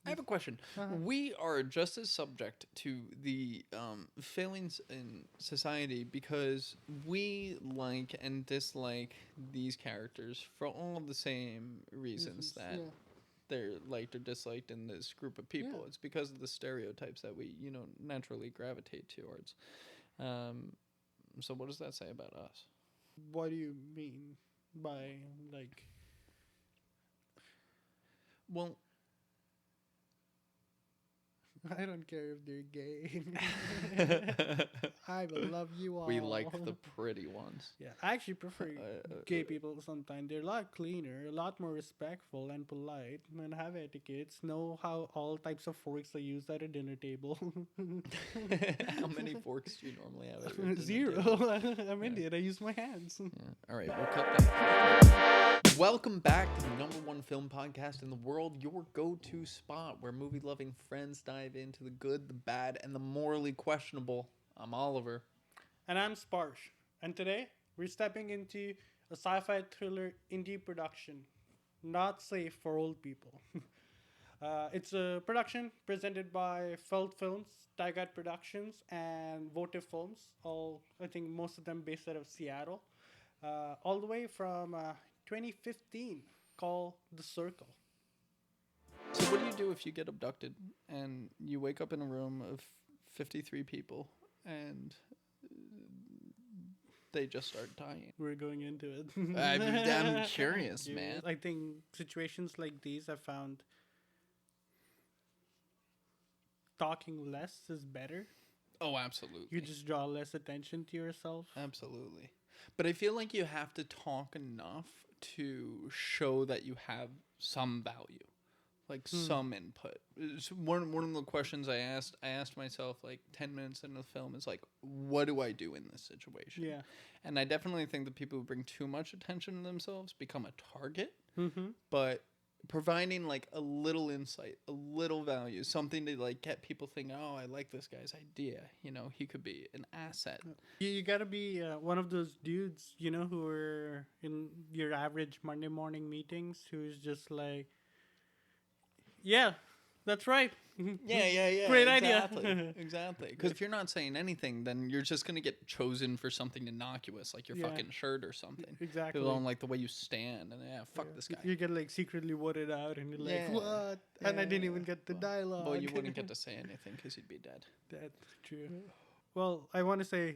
I have a question. We are just as subject to the failings in society because we like and dislike these characters for all the same reasons that they're liked or disliked in this group of people. It's because of the stereotypes that we, naturally gravitate towards. So what does that say about us? What do you mean by like? Well, I don't care if they're gay. I will love you all. we like the pretty ones. Yeah, I actually prefer gay people sometimes. They're a lot cleaner, a lot more respectful and polite, and have etiquettes, know how all types of forks are used at a dinner table. How many forks do you normally have at your dinner Zero. table? I'm Indian. I use my hands. Yeah. All right, we'll cut that. Welcome back to the #1 film podcast in the world, your go-to spot where movie-loving friends dive into the good, the bad, and the morally questionable. I'm Oliver. And I'm Sparsh. And today, we're stepping into a sci-fi thriller indie production, Not Safe for Old People. It's a production presented by Felt Films, Tygat Productions, and Votive Films. I think most of them based out of Seattle. All the way from 2015, called The Circle. So what do you do if you get abducted and you wake up in a room of 53 people and they just start dying? We're going into it. I'm curious, man. I think situations like these I found talking less is better. Oh, absolutely. You just draw less attention to yourself. Absolutely. But I feel like you have to talk enough to show that you have some value, like some input. So one of the questions I asked myself like 10 minutes into the film is like, what do I do in this situation? Yeah. And I definitely think that people who bring too much attention to themselves become a target. Mm-hmm. But providing like a little insight, a little value, something to like get people thinking, oh, I like this guy's idea. He could be an asset. You gotta be one of those dudes, who are in your average Monday morning meetings, who's just like, yeah, that's right. Yeah. Great idea. Exactly. Because if you're not saying anything, then you're just going to get chosen for something innocuous, like your fucking shirt or something. Exactly. People don't like the way you stand, and fuck this guy. You get like secretly voted out, and you're like, what? And I didn't even get the dialogue. Well, you wouldn't get to say anything because you'd be dead. That's true. Well, I want to say,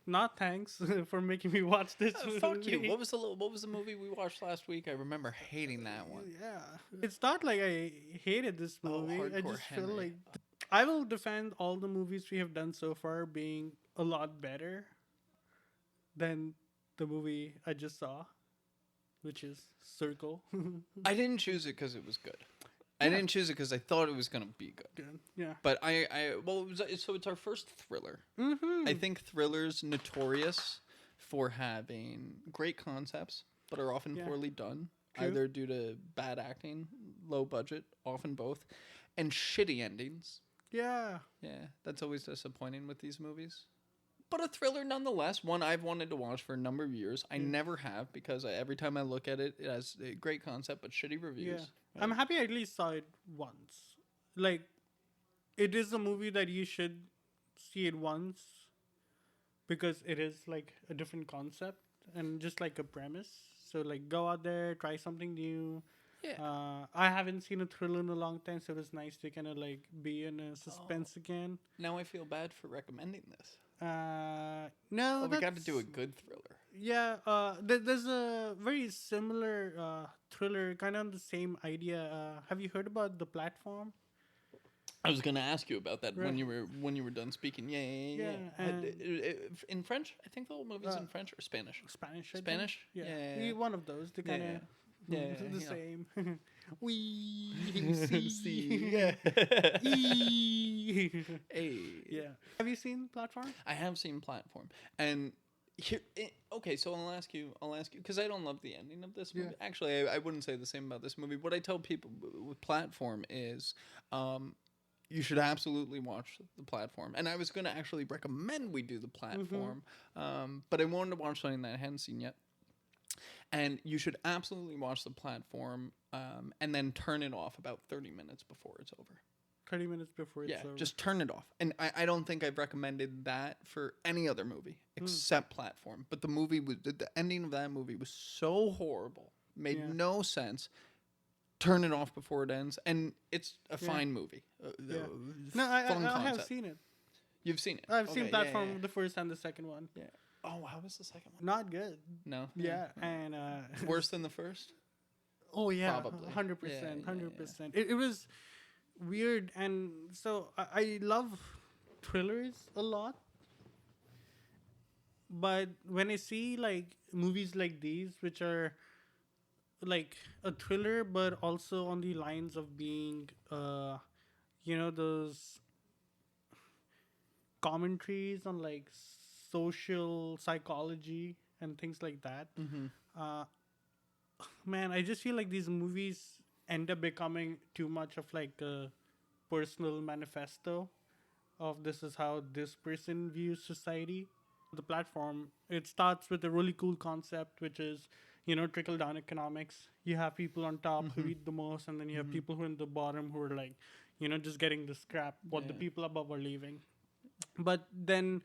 not thanks for making me watch this movie. Fuck you. What was the movie we watched last week? I remember hating that one. Yeah. It's not like I hated this movie. I Hardcore just feel Henry. like I will defend all the movies we have done so far being a lot better than the movie I just saw, which is Circle. I didn't choose it because it was good. I didn't choose it because I thought it was going to be good. Yeah. But it's our first thriller. Mm-hmm. I think thrillers notorious for having great concepts, but are often poorly done, True. either due to bad acting, low budget, often both, and shitty endings. Yeah. Yeah, that's always disappointing with these movies. But a thriller nonetheless, one I've wanted to watch for a number of years. I never have because every time I look at it, it has a great concept, but shitty reviews. Yeah. I'm happy I at least saw it once. Like, it is a movie that you should see it once because it is like a different concept and just like a premise. So like go out there, try something new. Yeah. I haven't seen a thriller in a long time, so it was nice to kind of like be in a suspense again. Now I feel bad for recommending this. No, We got to do a good thriller. Yeah, there's a very similar thriller, kind of on the same idea. Have you heard about The Platform? I was gonna ask you about that Right. when you were done speaking. Yeah. In French, I think the whole movie's in French or Spanish. Spanish. I think. Spanish? Yeah. Yeah. One of those. They kind of the yeah. same. We See. Yeah. Hey. Yeah. Have you seen Platform? I have seen Platform, and here. Okay, so I'll ask you because I don't love the ending of this movie. Yeah. Actually, I wouldn't say the same about this movie. What I tell people with Platform is, you should absolutely watch The Platform. And I was going to actually recommend we do The Platform, but I wanted to watch something that I hadn't seen yet. And you should absolutely watch The Platform and then turn it off about 30 minutes before it's over. 30 minutes before Yeah, it's over. just turn it off. And I don't think I've recommended that for any other movie except Platform. But the movie was the ending of that movie was so horrible, made Yeah. no sense. Turn it off before it ends, and it's a Yeah. fine movie. Yeah. No, Fun I have concept. seen it. You've seen it. I've seen Okay, Platform, the first and the second one. Yeah. Oh, how was the second one? Not good. No. Yeah, and Worse than the first. oh yeah, Probably. 100%, Yeah, 100%. It was weird, and so I love thrillers a lot. But when I see like movies like these, which are like a thriller, but also on the lines of being, those commentaries on like social psychology and things like that. Mm-hmm. Uh, man, I just feel like these movies end up becoming too much of like a personal manifesto of this is how this person views society. The platform, it starts with a really cool concept, which is, trickle down economics. You have people on top who eat the most, and then you have people who are in the bottom who are like, just getting the scrap, what the people above are leaving. But then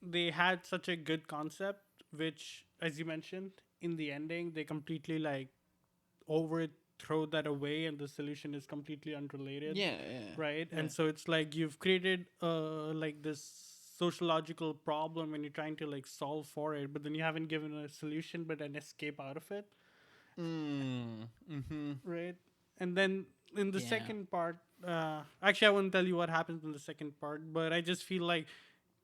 they had such a good concept, which, as you mentioned, in the ending, they completely like overthrow that away, and the solution is completely unrelated. Yeah. Right. Yeah. And so it's like you've created like this sociological problem, and you're trying to like solve for it, but then you haven't given a solution but an escape out of it. Mm-hmm. Right. And then in the Yeah. second part, actually I wouldn't tell you what happens in the second part, but I just feel like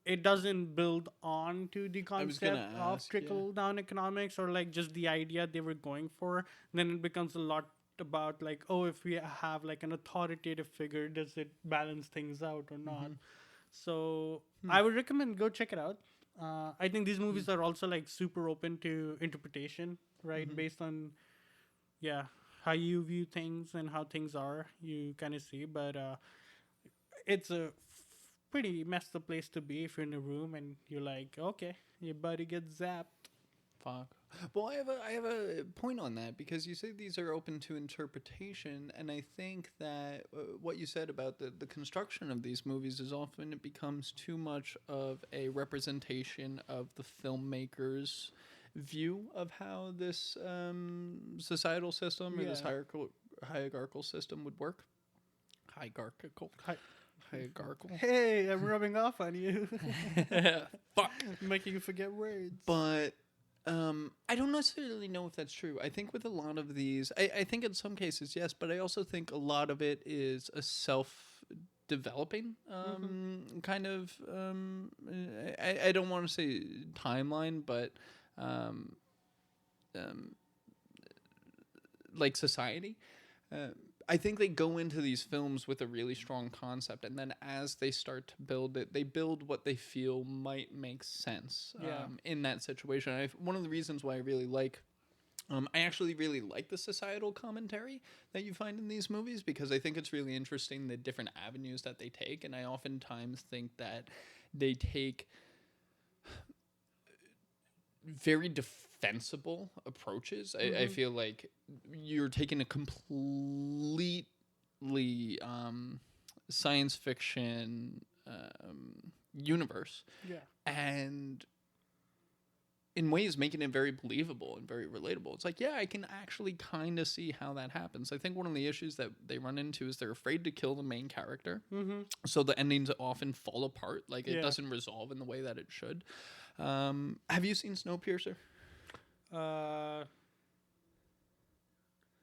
it doesn't build on to the concept of trickle down economics, or like just the idea they were going for. Then it becomes a lot about like, oh, if we have like an authoritative figure, does it balance things out or not? So I would recommend go check it out. I think these movies are also like super open to interpretation, right? Based on how you view things and how things are, you kind of see. But it's a pretty messed up place to be if you're in a room and you're like, okay, your buddy gets zapped. Fuck. Well, I have a point on that, because you say these are open to interpretation, and I think that what you said about the construction of these movies is often it becomes too much of a representation of the filmmaker's view of how this societal system or this hierarchical system would work. Hierarchical. Hierarchical. Hey, I'm rubbing off on you. Fuck. Making you forget words. But I don't necessarily know if that's true. I think with a lot of these, I think in some cases, yes, but I also think a lot of it is a self-developing kind of, I don't want to say timeline, but like society. I think they go into these films with a really strong concept, and then as they start to build it, they build what they feel might make sense in that situation. One of the reasons why I really like, I actually really like the societal commentary that you find in these movies, because I think it's really interesting the different avenues that they take, and I oftentimes think that they take very defensible approaches. I feel like you're taking a completely science fiction universe, and in ways making it very believable and very relatable. It's like, yeah, I can actually kind of see how that happens. I think one of the issues that they run into is they're afraid to kill the main character, so the endings often fall apart. Like it doesn't resolve in the way that it should. Have you seen Snowpiercer?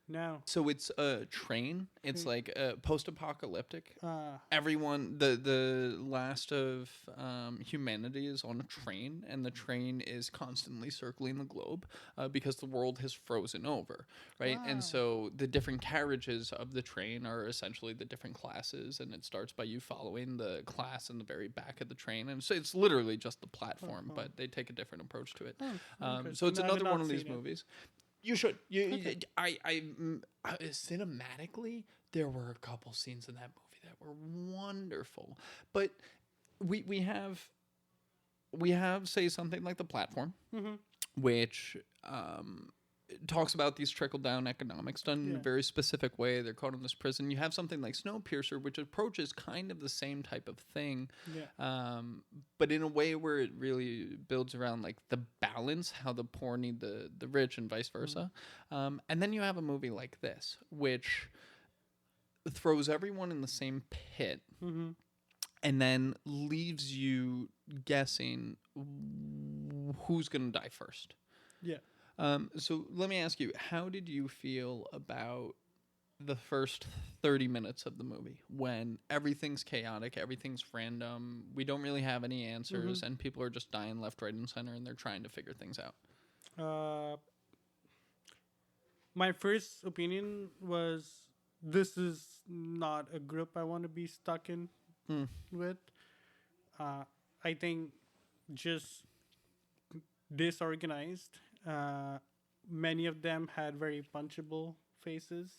No. So it's a train. It's like post-apocalyptic. Everyone, the last of humanity is on a train, and the train is constantly circling the globe because the world has frozen over, right? And so the different carriages of the train are essentially the different classes, and it starts by you following the class in the very back of the train, and so it's literally just the platform, but they take a different approach to it. So it's another one of these movies. You should. Cinematically, there were a couple scenes in that movie that were wonderful, but we have say something like The Platform, which talks about these trickle down economics done in a Yeah. very specific way. They're caught in this prison. You have something like Snowpiercer, which approaches kind of the same type of thing, Yeah. but in a way where it really builds around like the balance, how the poor need the rich, and vice versa. And then you have a movie like this, which throws everyone in the same pit Mm-hmm. and then leaves you guessing who's going to die first. Yeah. So let me ask you, how did you feel about the first 30 minutes of the movie when everything's chaotic, everything's random, we don't really have any answers, Mm-hmm. and people are just dying left, right, and center, and they're trying to figure things out? Uh, my first opinion was this is not a group I want to be stuck in Hmm. with. I think just disorganized. Many of them had very punchable faces,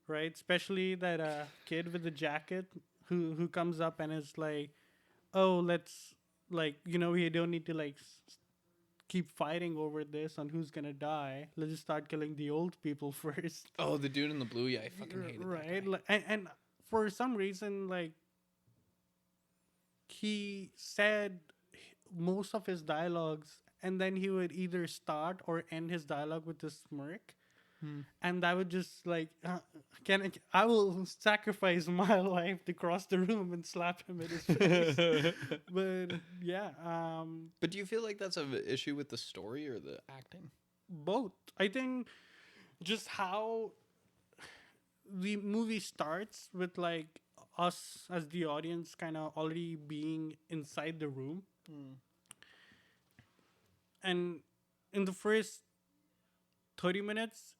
right? Especially that kid with the jacket who comes up and is like, "Oh, let's like we don't need to like keep fighting over this on who's gonna die. Let's just start killing the old people first." Oh, the dude in the blue, yeah, I fucking hated that Right? guy. Like, and for some reason, like he said most of his dialogues, and then he would either start or end his dialogue with a smirk, and I would just like, I will sacrifice my life to cross the room and slap him in his face. But yeah, But do you feel like that's an issue with the story or the acting? both. I think just how the movie starts with like us as the audience kind of already being inside the room, and in the first 30 minutes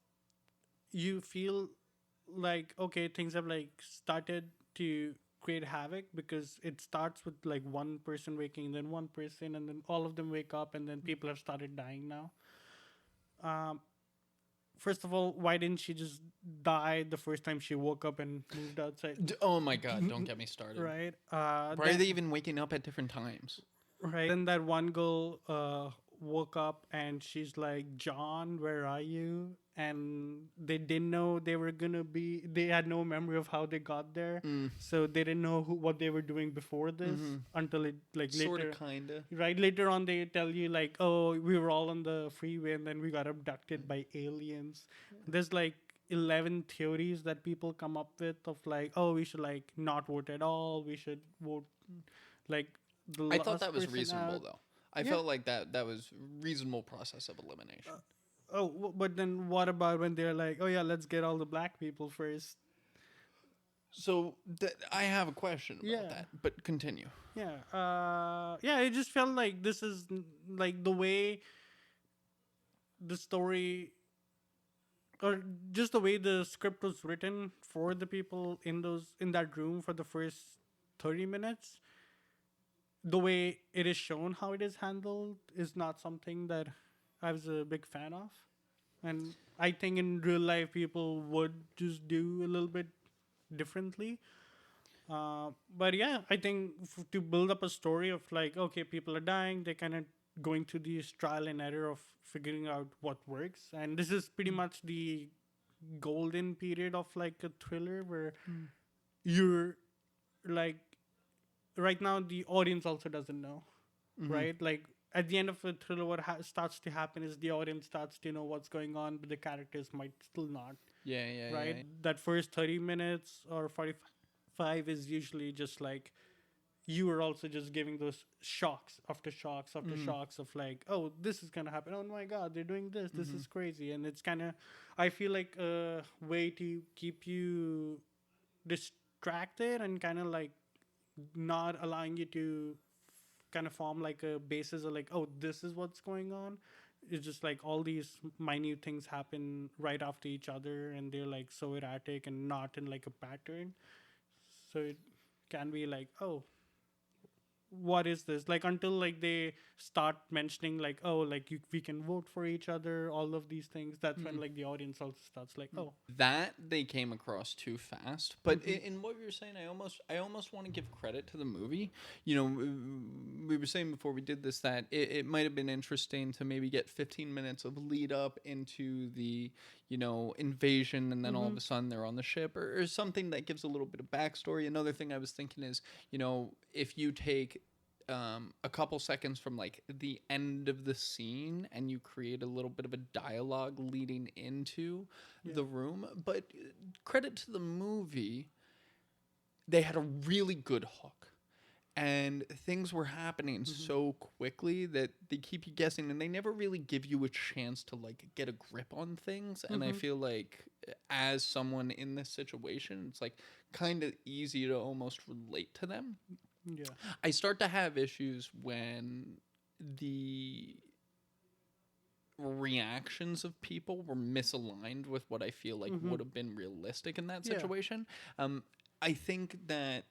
you feel like okay, things have like started to create havoc because it starts with like one person waking, then one person, and then all of them wake up, and then people have started dying now. um First of all, why didn't she just die the first time she woke up and moved outside? Oh my god, don't get me started. Right. Why are they even waking up at different times? Right. Then that one girl woke up and she's like, "John, where are you?" And they didn't know they were gonna be. They had no memory of how they got there, so they didn't know what they were doing before this until it like Sort later. of, kinda. Right, later on they tell you like, "Oh, we were all on the freeway and then we got abducted by aliens." There's like 11 theories that people come up with of like, "Oh, we should like not vote at all. We should vote like the I thought last that was person reasonable out." though. I Yeah. felt like that was reasonable process of elimination. Oh, but then what about when they're like, "Oh yeah, let's get all the black people first." So I have a question about Yeah. that, but continue. Yeah. Yeah, it just felt like this is like the way the story or just the way the script was written for the people in that room for the first 30 minutes. The way it is shown how it is handled is not something that I was a big fan of. And I think in real life people would just do a little bit differently. But yeah, I think to build up a story of like, okay, people are dying, they kind of going through this trial and error of figuring out what works. And this is pretty much the golden period of like a thriller where you're like, right now the audience also doesn't know, right? Like at the end of a thriller, what starts to happen is the audience starts to know what's going on, but the characters might still not, Yeah, yeah, right? yeah. That first 30 minutes or 45 is usually just like you are also just giving those shocks after shocks after shocks of like, oh, this is gonna happen. Oh my god, they're doing this. This is crazy, and it's kind of, I feel like a way to keep you distracted and kind of like not allowing you to kind of form like a basis of like, oh, this is what's going on. It's just like all these minute things happen right after each other, and they're like so erratic and not in like a pattern. So it can be like, oh, what is this, like, until like they start mentioning like, oh, like we can vote for each other, all of these things. That's when like the audience also starts like, oh. That they came across too fast. But Mm-hmm. in what you're saying, I almost want to give credit to the movie. You know, we were saying before we did this that it might have been interesting to maybe get 15 minutes of lead up into the, you know, invasion, and then all of Mm-hmm. a sudden they're on the ship, or something that gives a little bit of backstory. Another thing I was thinking is, you know, if you take a couple seconds from like the end of the scene and you create a little bit of a dialogue leading into Yeah. the room. But credit to the movie, they had a really good hook. And things were happening Mm-hmm. so quickly that they keep you guessing, and they never really give you a chance to like get a grip on things. And I Mm-hmm. feel like as someone in this situation, it's like kind of easy to almost relate to them. Yeah. I start to have issues when the reactions of people were misaligned with what I feel like Mm-hmm. would have been realistic in that Yeah. situation. I think that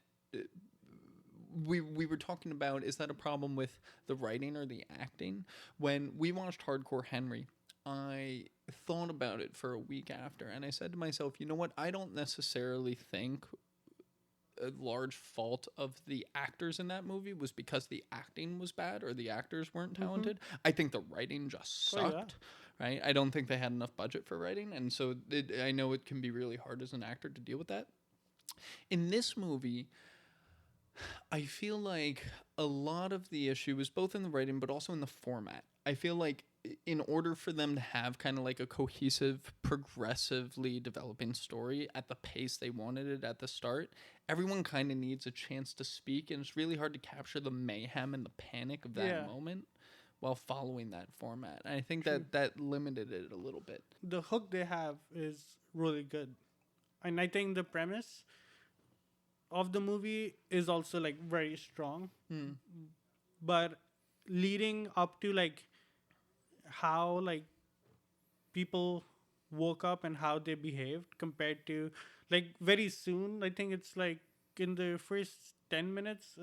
we were talking about, is that a problem with the writing or the acting? When we watched Hardcore Henry, I thought about it for a week after, and I said to myself, you know what? I don't necessarily think a large fault of the actors in that movie was because the acting was bad or the actors weren't Mm-hmm. talented. I think the writing just Oh yeah. sucked. Right? I don't think they had enough budget for writing, and so I know it can be really hard as an actor to deal with that. In this movie, I feel like a lot of the issue is both in the writing but also in the format. I feel like in order for them to have kind of like a cohesive, progressively developing story at the pace they wanted it at the start, everyone kind of needs a chance to speak, and it's really hard to capture the mayhem and the panic of that Yeah. moment while following that format. And I think True. that limited it a little bit. The hook they have is really good, and I think the premise of the movie is also like very strong, Mm. but leading up to like how like people woke up and how they behaved compared to like very soon, I think it's like in the first 10 minutes,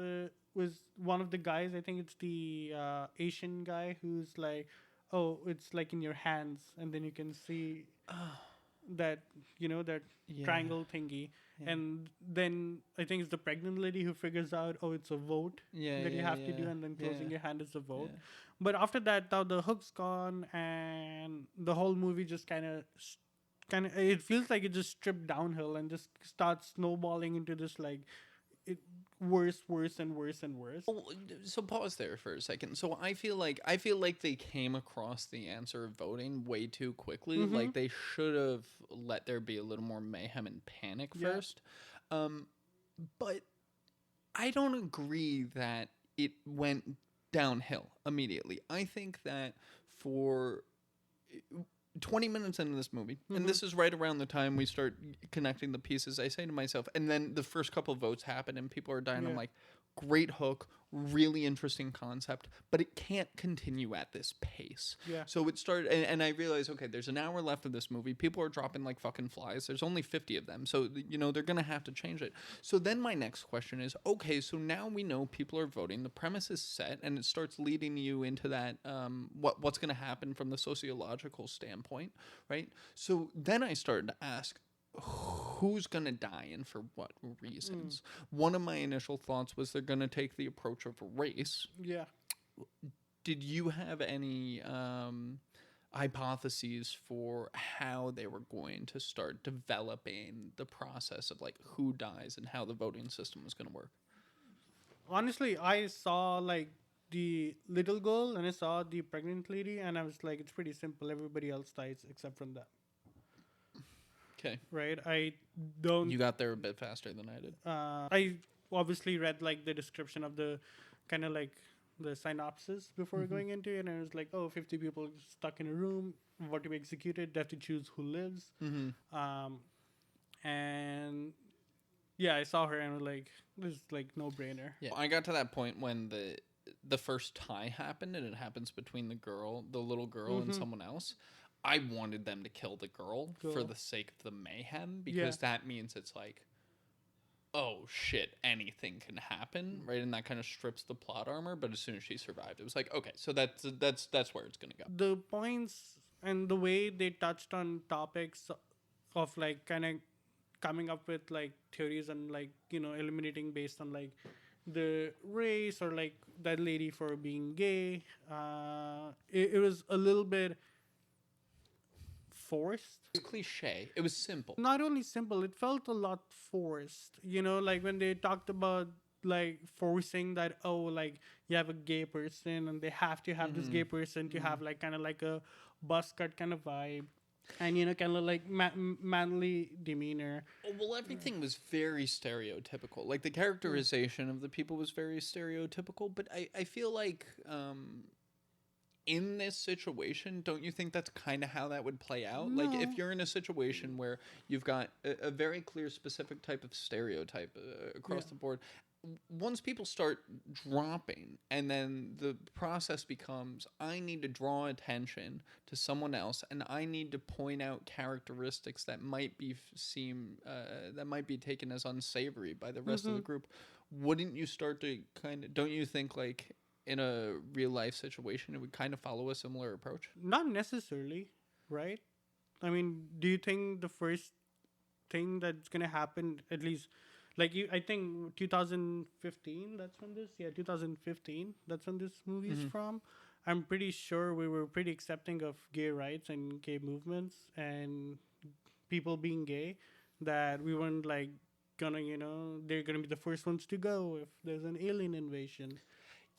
was one of the guys, I think it's the Asian guy, who's like, oh, it's like in your hands, and then you can see Oh, that, that yeah. triangle thingy. Yeah. And then I think it's the pregnant lady who figures out, oh, it's a vote Yeah, that you yeah, have to yeah. do, and then Yeah. closing your hand is a vote. Yeah. But after that, now the hook's gone, and the whole movie just kind of it feels like it just stripped downhill and just starts snowballing into this like it worse and worse and worse. Oh, so pause there for a second. So I feel like they came across the answer of voting way too quickly. Mm-hmm. Like they should have let there be a little more mayhem and panic Yeah. first. Um, but I don't agree that it went downhill immediately. I think that for 20 minutes into this movie, and Mm-hmm. this is right around the time we start connecting the pieces, I say to myself, and then the first couple of votes happen and people are dying. Yeah. I'm like, great hook, really interesting concept, but it can't continue at this pace. Yeah. So it started, and I realized, okay, there's an hour left of this movie. People are dropping like fucking flies. There's only 50 of them. So, you know, they're going to have to change it. So then my next question is, okay, so now we know people are voting. The premise is set, and it starts leading you into that, what's going to happen from the sociological standpoint, right? So then I started to ask, who's going to die and for what reasons? One of my initial thoughts was they're going to take the approach of race. Yeah. Did you have any hypotheses for how they were going to start developing the process of like who dies and how the voting system was going to work? Honestly, I saw like the little girl and I saw the pregnant lady, and I was like, it's pretty simple. Everybody else dies except from that. Okay. Right? I don't. You got there a bit faster than I did. I obviously read like the description of the kind of like the synopsis before going into it, and it was like, oh, 50 people stuck in a room, what to be executed, they have to choose who lives. And yeah, I saw her and was like, this is like no brainer. Yeah, I got to that point when the first tie happened, and it happens between the little girl, and someone else. I wanted them to kill the girl for the sake of the mayhem, because that means it's like oh shit, anything can happen, right? And that kind of strips the plot armor. But as soon as she survived, it was like, okay, so that's where it's gonna go. The points and the way they touched on topics of like kind of coming up with like theories and like eliminating based on like the race or like that lady for being gay. It was a little bit forced. It was cliche. It was simple. Not only simple, it felt a lot forced. Like when they talked about like forcing that, oh, like you have a gay person and they have to have this gay person to have like kind of like a buzz cut kind of vibe, and kind of like manly demeanor. Oh, well, everything was very stereotypical. Like the characterization of the people was very stereotypical. But I feel like in this situation, don't you think that's kind of how that would play out? Like if you're in a situation where you've got a very clear specific type of stereotype across the board, once people start dropping and then the process becomes I need to draw attention to someone else and I need to point out characteristics that might be that might be taken as unsavory by the rest of the group, wouldn't you start to don't you think like in a real life situation it would kind of follow a similar approach? Not necessarily, right? I mean, do you think the first thing that's gonna happen, at least like I think 2015, that's when 2015, that's when this movie is from. I'm pretty sure we were pretty accepting of gay rights and gay movements and people being gay, that we weren't like gonna, they're gonna be the first ones to go if there's an alien invasion.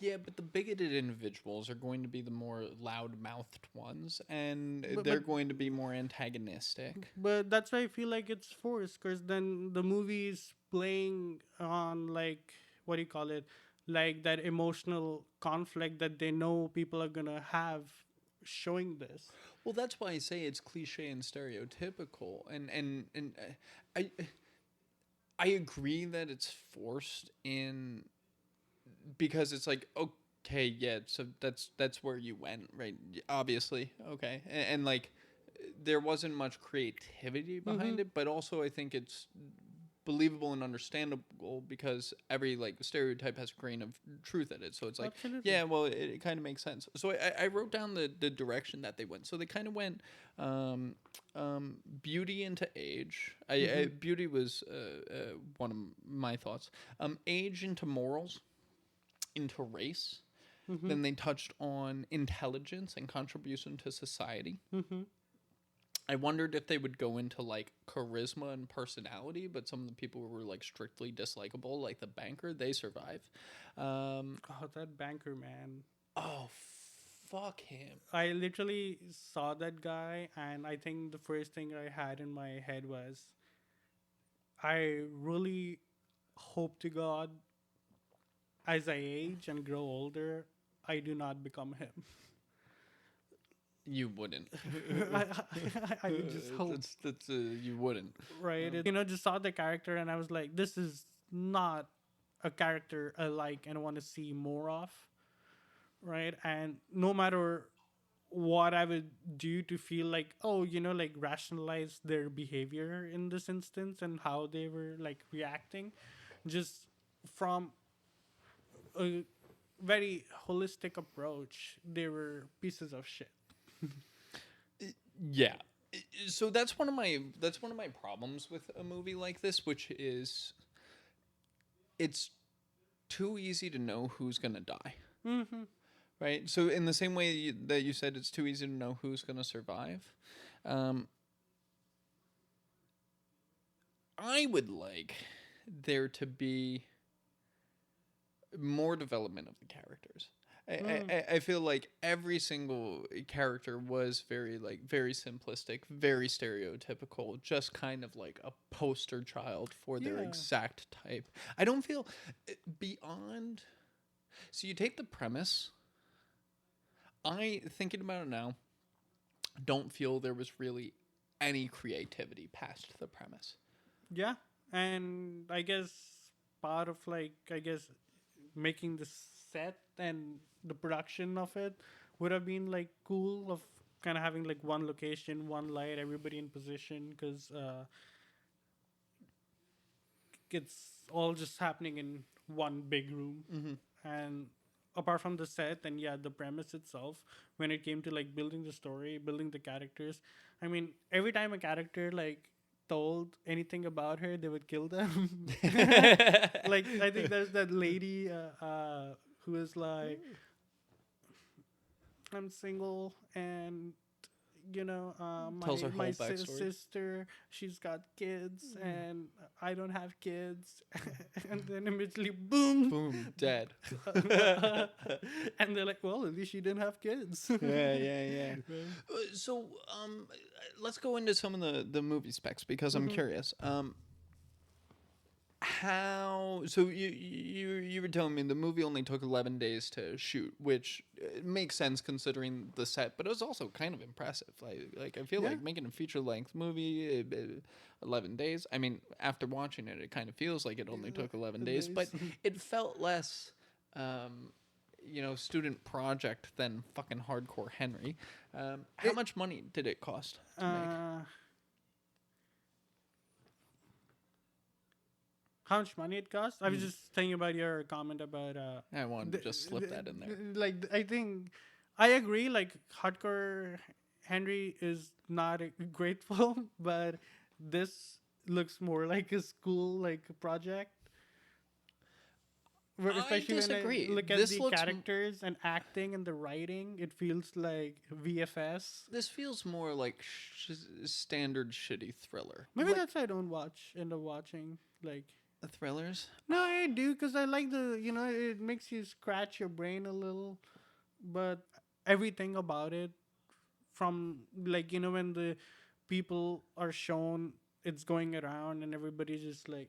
Yeah, but the bigoted individuals are going to be the more loud-mouthed ones, and But- they're but- going to be more antagonistic. But that's why I feel like it's forced, because then the movie is playing on like, what do you call it, like that emotional conflict that they know people are gonna have showing this. Well, that's why I say it's cliche and stereotypical, and I I agree that it's forced in because it's like okay, yeah, so that's where you went, right? Obviously, okay, and like there wasn't much creativity behind it, but also I think it's believable and understandable because every like stereotype has a grain of truth in it. So it's like, Absolutely. yeah, well, it kind of makes sense. So I wrote down the direction that they went. So they kind of went beauty into age. Beauty was one of my thoughts. Age into morals, into race. Then they touched on intelligence and contribution to society. I wondered if they would go into like charisma and personality, but some of the people were like strictly dislikable, like the banker. They survive. Oh, that banker, man. Oh, fuck him. I literally saw that guy, and I think the first thing I had in my head was, I really hope to God, as I age and grow older, I do not become him. You wouldn't. I just hope. That's you wouldn't. Right? Just saw the character, and I was like, this is not a character I like and want to see more of. Right? And no matter what I would do to feel like, oh, like rationalize their behavior in this instance and how they were like reacting, just from a very holistic approach, they were pieces of shit. Yeah. So that's one of my problems with a movie like this, which is it's too easy to know who's gonna die. Right. So in the same way that you said, it's too easy to know who's gonna survive. I would like there to be more development of the characters. I feel like every single character was very simplistic, very stereotypical, just kind of like a poster child for their Yeah. exact type. I don't feel beyond. So you take the premise. I thinking about it now, don't feel there was really any creativity past the premise. Yeah, and I guess part of making the set and the production of it would have been like cool, of kind of having like one location, one light, everybody in position, because it's all just happening in one big room. And apart from the set and yeah, the premise itself, when it came to like building the story, building the characters, I mean, every time a character like told anything about her, they would kill them. Like I think there's that lady who is like, I'm single and Tells her my whole backstory. sister, she's got kids and I don't have kids. And then immediately boom. Boom, dead. And they're like, well, at least she didn't have kids. Yeah. So, let's go into some of the movie specs because I'm curious. How? So you were telling me the movie only took 11 days to shoot, which makes sense considering the set, but it was also kind of impressive. Like I feel like making a feature length movie, 11 days. I mean, after watching it, it kind of feels like it only took 11 days, but it felt less. Student project than fucking hardcore Henry. How much money did it cost to make? How much money it cost? I was just thinking about your comment about. I wanted to just slip that in there. Like I think, I agree. Like hardcore Henry is not grateful, but this looks more like a school like project. Especially disagree. when I look at This the looks characters and acting and the writing, it feels like VFS. This feels more like standard shitty thriller. Maybe that's why I don't end up watching like the thrillers. No, I do because I like it makes you scratch your brain a little, but everything about it, from like when the people are shown, it's going around and everybody's just like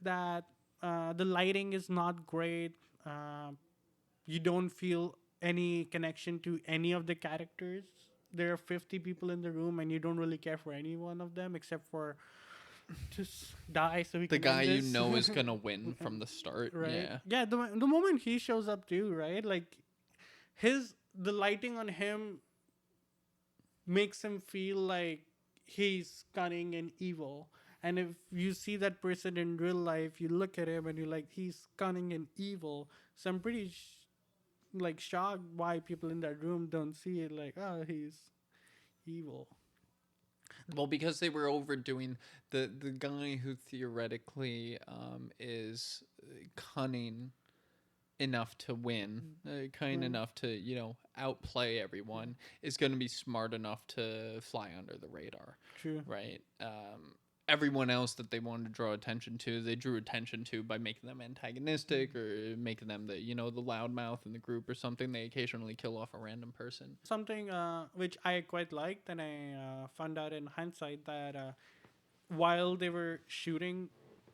that. The lighting is not great. You don't feel any connection to any of the characters. There are 50 people in the room, and you don't really care for any one of them except for just die so we the can guy end this. is gonna win from the start. Right? Yeah. The moment he shows up too, right? Like the lighting on him makes him feel like he's cunning and evil. And if you see that person in real life, you look at him and you're like, he's cunning and evil. So I'm pretty shocked why people in that room don't see it like, oh, he's evil. Well, because they were overdoing the guy who theoretically is cunning enough to win, kind enough to outplay everyone, is going to be smart enough to fly under the radar. True. Right. Everyone else that they wanted to draw attention to, they drew attention to by making them antagonistic or making them the loudmouth in the group or something. They occasionally kill off a random person. Something which I quite liked, and I found out in hindsight that while they were shooting,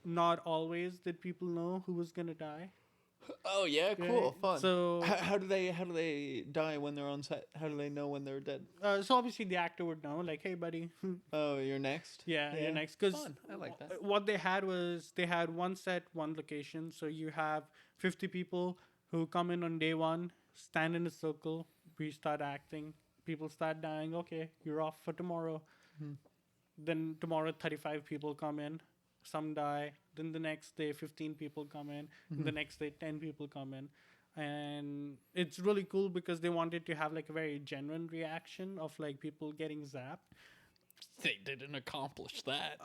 not always did people know who was gonna die. Oh yeah, cool, fun. So how do they die when they're on set? How do they know when they're dead? So obviously the actor would know, like, hey buddy. Oh, you're next. Yeah, you're next. Because I like that. What they had was they had one set, one location. So you have 50 people who come in on day one, stand in a circle. We start acting. People start dying. Okay, you're off for tomorrow. Then tomorrow, 35 people come in. Some die. Then the next day, 15 people come in. The next day, 10 people come in. And it's really cool because they wanted to have like a very genuine reaction of like people getting zapped. They didn't accomplish that.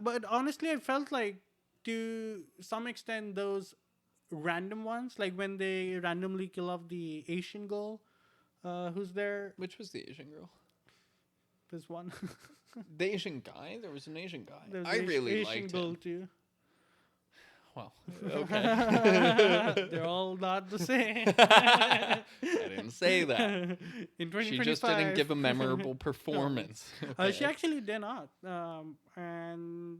But honestly, I felt like to some extent those random ones, like when they randomly kill off the Asian girl, who's there? Which was the Asian girl? There's one. The Asian guy? There was an Asian guy. There's I really Asian liked girl him. too. Well, okay. They're all not the same. I didn't say that. In 2025. She just didn't give a memorable performance. No. She actually did not. And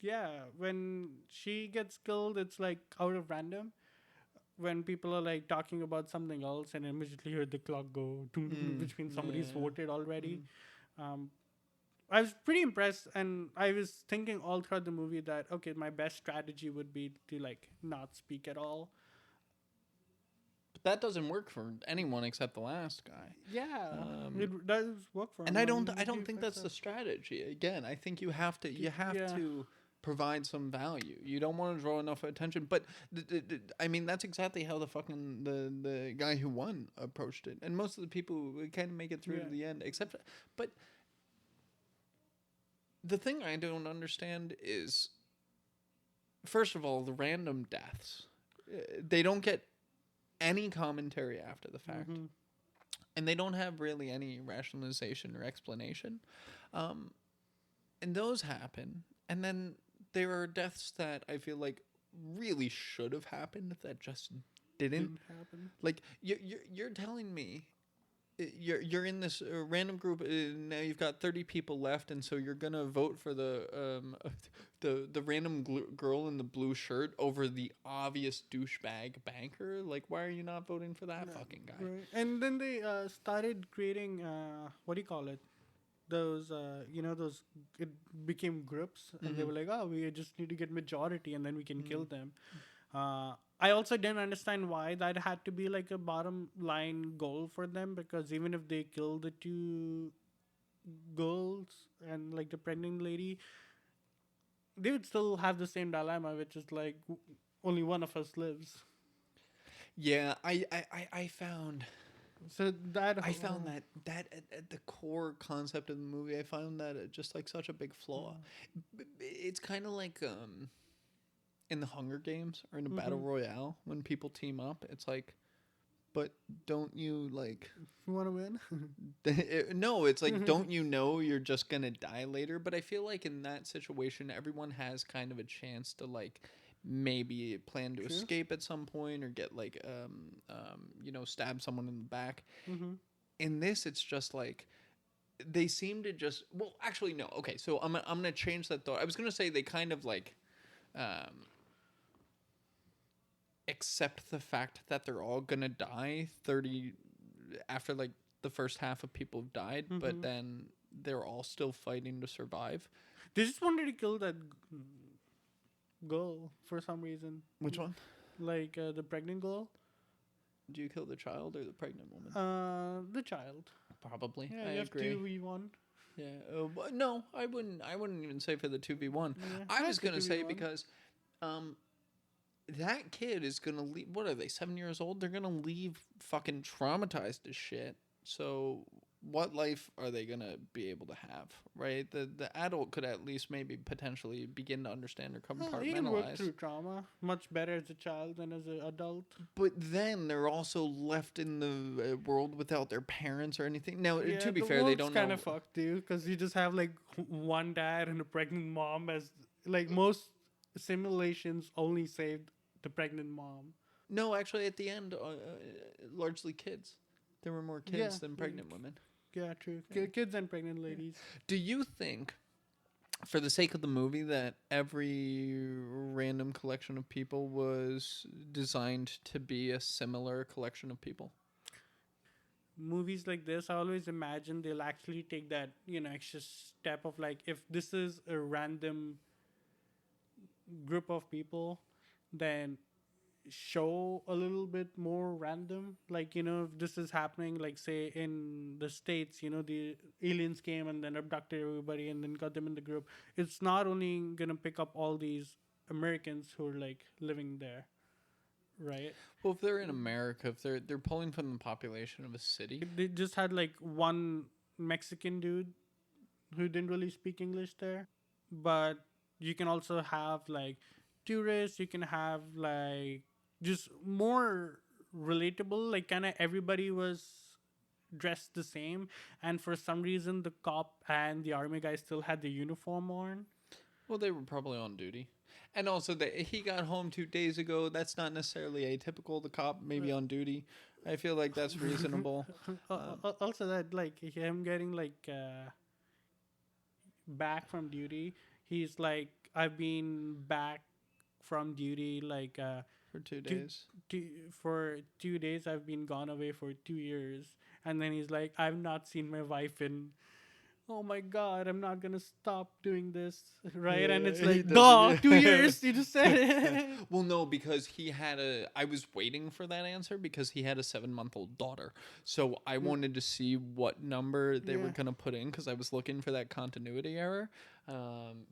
yeah, when she gets killed, it's like out of random. When people are like talking about something else and immediately hear the clock go, which means somebody's voted already. I was pretty impressed, and I was thinking all throughout the movie that, okay, my best strategy would be to like not speak at all. that doesn't work for anyone except the last guy. Yeah, Um, it does work for and him. I He don't think picks that's the up. strategy. Again, I think you have Yeah. to provide some value. You don't want to draw enough attention, but I mean that's exactly how the fucking the guy who won approached it, and most of the people kind of make it through Yeah. to the end, except. But the thing I don't understand is, first of all, the random deaths. They don't get any commentary after the fact, Mm-hmm. and they don't have really any rationalization or explanation. Um, and those happen, and then there are deaths that I feel like really should have happened that just didn't. Didn't happen. Like you're telling me you're in this random group. Now you've got 30 people left, and so you're gonna vote for the random girl in the blue shirt over the obvious douchebag banker. Like, why are you not voting for that fucking guy? Right. And then they started creating what do you call it? Those those it became groups, and they were like, oh, we just need to get majority, and then we can kill them. I also didn't understand why that had to be like a bottom line goal for them, because even if they kill the two girls and like the pregnant lady, they would still have the same dilemma, which is like only one of us lives. Yeah, I found So that I found that at the core concept of the movie, I found that just like such a big flaw. It's kind of like in the Hunger Games or in a battle royale when people team up. It's like, but don't you like? you want to win. No, it's like, don't you know you're just gonna die later? But I feel like in that situation, everyone has kind of a chance to like maybe plan to True. escape at some point or get like stab someone in the back. In this, it's just like they seem to just, well, actually no. Okay, so I'm gonna change that thought. I was gonna say they kind of like accept the fact that they're all gonna die 30 after like the first half of people have died, but then they're all still fighting to survive. They just wanted to kill that girl for some reason. Which one? Like the pregnant girl. Do you kill the child or the pregnant woman? The child. Probably. Yeah, I you have agree. 2v1. Yeah. No, I wouldn't. I wouldn't even say for the 2v1. Yeah, I was that's a gonna say 2v1. because, that kid is gonna leave. What are they? 7 years old? They're gonna leave fucking traumatized as shit. So what life are they gonna be able to have? Right. The adult could at least maybe potentially begin to understand or You can work compartmentalize. through trauma much better as a child than as an adult. But then they're also left in the world without their parents or anything. Now, to be fair, they don't kind know. of fucked, dude, because you just have like one dad and a pregnant mom. As like most simulations only saved the pregnant mom. No, actually, at the end, largely kids. There were more kids Yeah, than pregnant women. Yeah, true. Kids and pregnant ladies. Do you think, for the sake of the movie, that every random collection of people was designed to be a similar collection of people? Movies like this, I always imagine they'll actually take that extra step of like, if this is a random group of people, then show a little bit more random. Like, if this is happening, like say in the States, the aliens came and then abducted everybody and then got them in the group. It's not only gonna pick up all these Americans who are like living there, right? Well, if they're in America, if they're pulling from the population of a city, They just had like one Mexican dude who didn't really speak English there, but you can also have like tourists. You can have like just more relatable. Like kind of everybody was dressed the same, and for some reason the cop and the army guy still had the uniform on. well, they were probably on duty. And also, he got home 2 days ago. That's not necessarily atypical. The cop maybe on duty. I feel like that's reasonable. Also, that like him getting like back from duty. He's like, I've been back from duty like For 2 days. for 2 days. I've been gone away for 2 years, and then he's like, I've not seen my wife in oh my god, I'm not gonna stop doing this, right? And it's Yeah, he like, does duh, it, 2 years, yeah. you just said it. Well, no, because he had a. I was waiting for that answer because he had a 7-month-old daughter. So I Yeah, wanted to see what number they were yeah. going to put in because I was looking for that continuity error.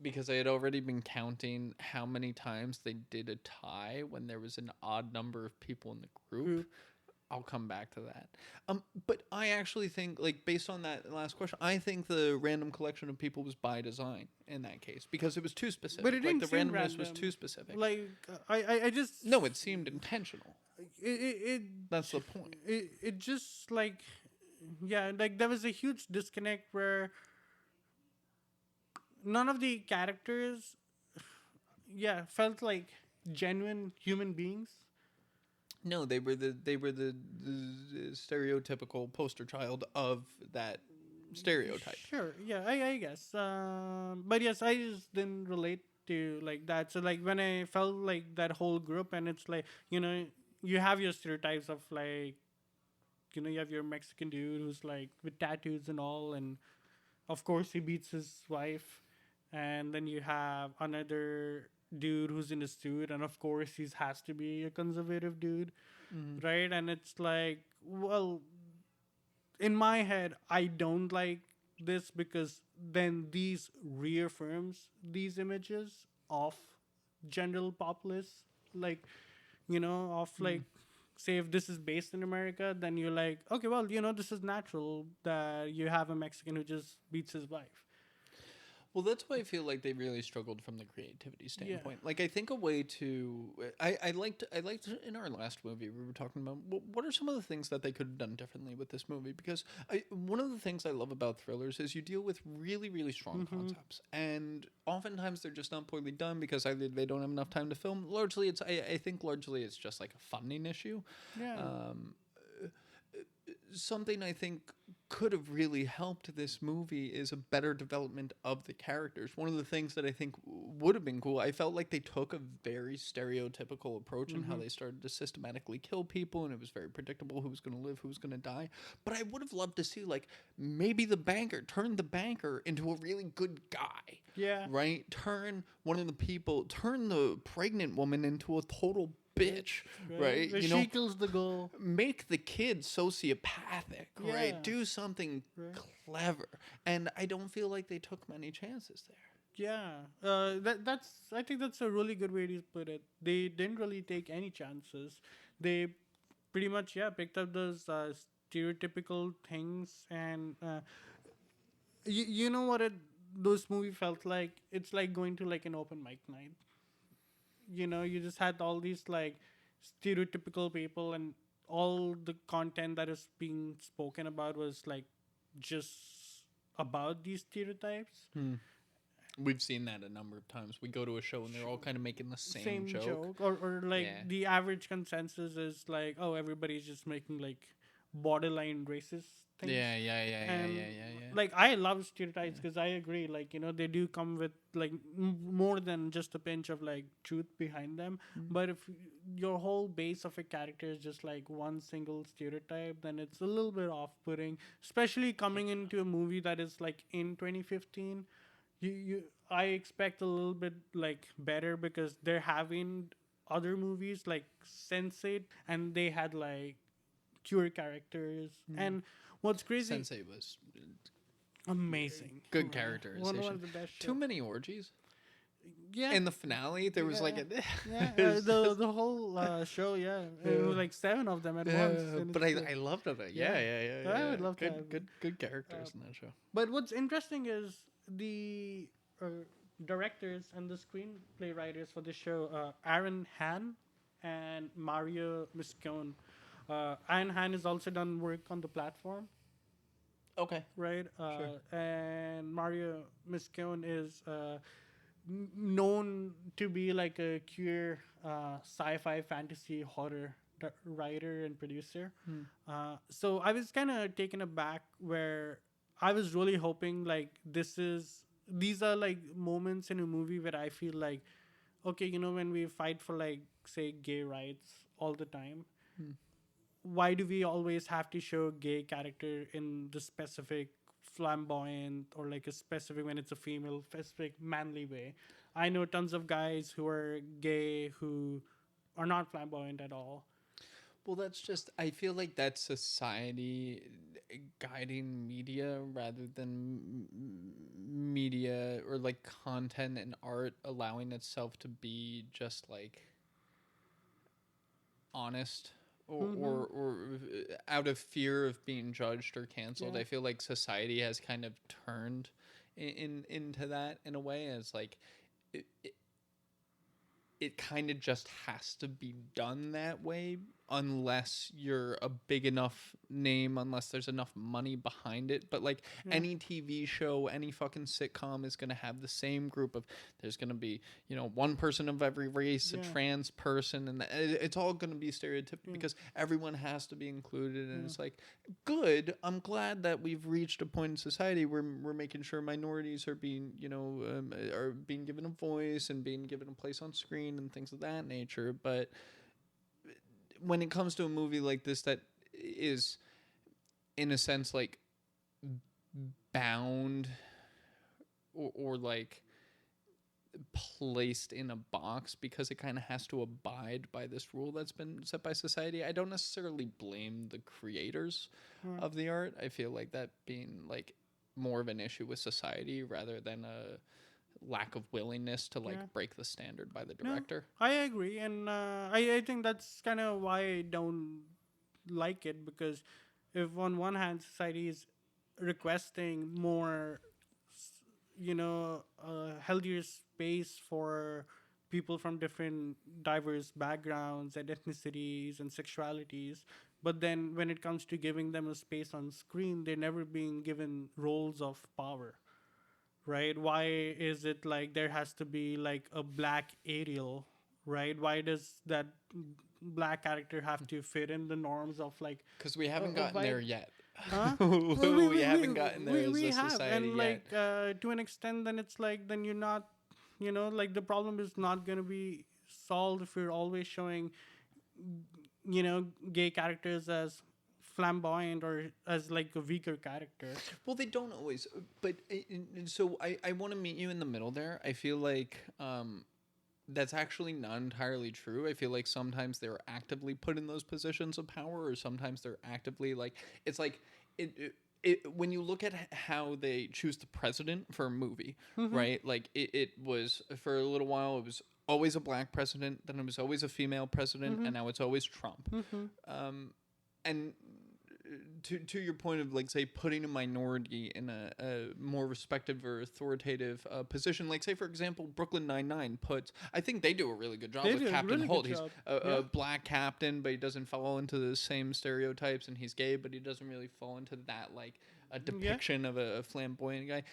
Because I had already been counting how many times they did a tie when there was an odd number of people in the group. Group. I'll come back to that. But I actually think, like, based on that last question, I think the random collection of people was by design in that case because it was too But specific. it Like, didn't the seem randomness was too random. specific. Like, I just, No, it seemed intentional. it, That's the point. it just like, yeah, like there was a huge disconnect where none of the characters, yeah, felt like genuine human beings. No, they were the stereotypical poster child of that stereotype. Sure, yeah, I guess. But yes, I just didn't relate to like that. So like when I felt like that whole group, and it's like, you have your stereotypes of like, you have your Mexican dude who's like with tattoos and all, and of course he beats his wife, and then you have another dude who's in a suit, and of course he has to be a conservative dude, Mm. right? And it's like, well, in my head, I don't like this because then these reaffirms these images of general populace, like, of like, say if this is based in America, then you're like, okay, well, this is natural that you have a Mexican who just beats his wife. Well, that's why I feel like they really struggled from the creativity Yeah. standpoint. Like, I think a way to I liked in our last movie we were talking about what are some of the things that they could have done differently with this movie because one of the things I love about thrillers is you deal with really really strong concepts and oftentimes they're just not poorly done because either they don't have enough time to film. Largely, I think largely it's just like a funding issue. Yeah. Something I think could have really helped this movie is a better development of the characters. One of the things that I think would have been cool, I felt like they took a very stereotypical approach in how they started to systematically kill people, and it was very predictable who was going to live, who was going to die. But I would have loved to see, like, maybe the banker, turn the banker into a really good guy. Yeah. Right? Turn the pregnant woman into a total bitch, right? Where she kills the goal. Make the kid sociopathic, Yeah. right? Do something clever. And I don't feel like they took many chances there. Yeah, that's. I think that's a really good way to put it. They didn't really take any chances. They pretty much picked up those stereotypical things, and you know what those movie felt like. It's like going to like an open mic night. You just had all these like stereotypical people, and all the content that is being spoken about was like just about these stereotypes. We've seen that a number of times. We go to a show and they're all kind of making the same joke. Or like Yeah. the average consensus is like, oh, everybody's just making like borderline racist things. Yeah. Like I love stereotypes because I agree, like they do come with like more than just a pinch of like truth behind them. But if your whole base of a character is just like one single stereotype, then it's a little bit off-putting, especially coming into a movie that is like in 2015. I expect a little bit like better because they're having other movies like Sense8, and they had like pure characters. And what's crazy, Sensei was amazing, good Right. characterization. One of the best Too shows. many orgies. Yeah. In the finale, there was like a. yeah, it was the whole show, it was like 7 of them at once. and but it's I like- loved it. Yeah. Yeah. I would love to good, have- good characters in that show. But what's interesting is the directors and the screenplay writers for the show, Aaron Han and Mario Miscone. Aaron Han has also done work on the platform, Okay. right? Sure. And Mario Miscone is known to be like a queer sci-fi fantasy horror writer and producer. So I was kind of taken aback where I was really hoping like these are like moments in a movie where I feel like, okay, when we fight for like say gay rights all the time, why do we always have to show gay character in the specific flamboyant or like a specific when it's a female specific manly way. I know tons of guys who are gay who are not flamboyant at all. Well, that's just, I feel like that's society guiding media rather than media or like content and art allowing itself to be just like honest Mm-hmm. or out of fear of being judged or canceled. Yeah. I feel like society has kind of turned into that in a way. As like it, it kind of just has to be done that way unless you're a big enough name, unless there's enough money behind it. But like Yeah. any TV show, any fucking sitcom is going to have the same group of, there's going to be, you know, one person of every race, a Yeah. trans person, and it's all going to be stereotypical Yeah. because everyone has to be included. And Yeah. it's like, good. I'm glad that we've reached a point in society where we're making sure minorities are being, you know, are being given a voice and being given a place on screen and things of that nature. But when it comes to a movie like this that is, in a sense, like bound or like placed in a box because it kind of has to abide by this rule that's been set by society, I don't necessarily blame the creators Yeah. of the art. I feel like that being like more of an issue with society rather than a lack of willingness to like Yeah. break the standard by the No, director. I agree, and I think that's kind of why I don't like it, because if on one hand society is requesting more, healthier space for people from different diverse backgrounds and ethnicities and sexualities, but then when it comes to giving them a space on screen, they're never being given roles of power, right? Why is it like there has to be like a black Ariel, right? Why does that black character have to fit in the norms of like Because we haven't a gotten there white, yet. huh? Well, We haven't gotten there as we a have, society and yet. like to an extent, then it's like then you're not, like the problem is not gonna be solved if you're always showing, gay characters as flamboyant or as like a weaker character. Well, they don't always, but so I want to meet you in the middle there. I feel like that's actually not entirely true. I feel like sometimes they're actively put in those positions of power, or sometimes they're actively like, it's like when you look at how they choose the president for a movie, right? Like it was for a little while, it was always a black president, then it was always a female president, and now it's always Trump. And to your point of like say putting a minority in a more respected or authoritative position, like say for example Brooklyn Nine-Nine puts, I think they do a really good job They with do a Captain really good Holt. He's job. a Yeah. black captain, but he doesn't fall into the same stereotypes, and he's gay, but he doesn't really fall into that like a depiction of a flamboyant guy.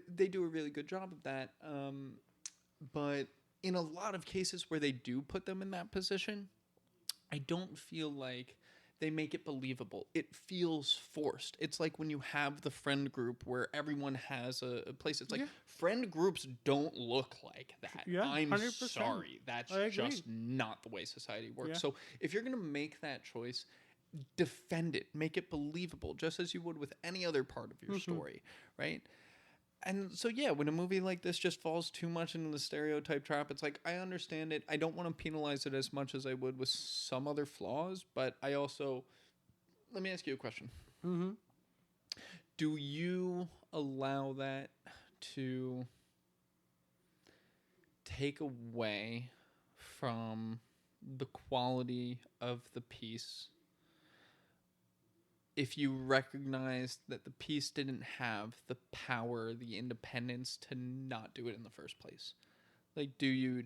They do a really good job of that, but in a lot of cases where they do put them in that position, I don't feel like they make it believable. It feels forced. It's like when you have the friend group where everyone has a place. It's like Yeah. friend groups don't look like that. Yeah, I'm 100%. sorry. That's I agree. just not the way society works. Yeah. So if you're going to make that choice, defend it. Make it believable, just as you would with any other part of your story, right? And so yeah, when a movie like this just falls too much into the stereotype trap, it's like I understand it. I don't want to penalize it as much as I would with some other flaws, but I also, let me ask you a question. Mm-hmm. Do you allow that to take away from the quality of the piece if you recognize that the piece didn't have the power, the independence to not do it in the first place? Like, do you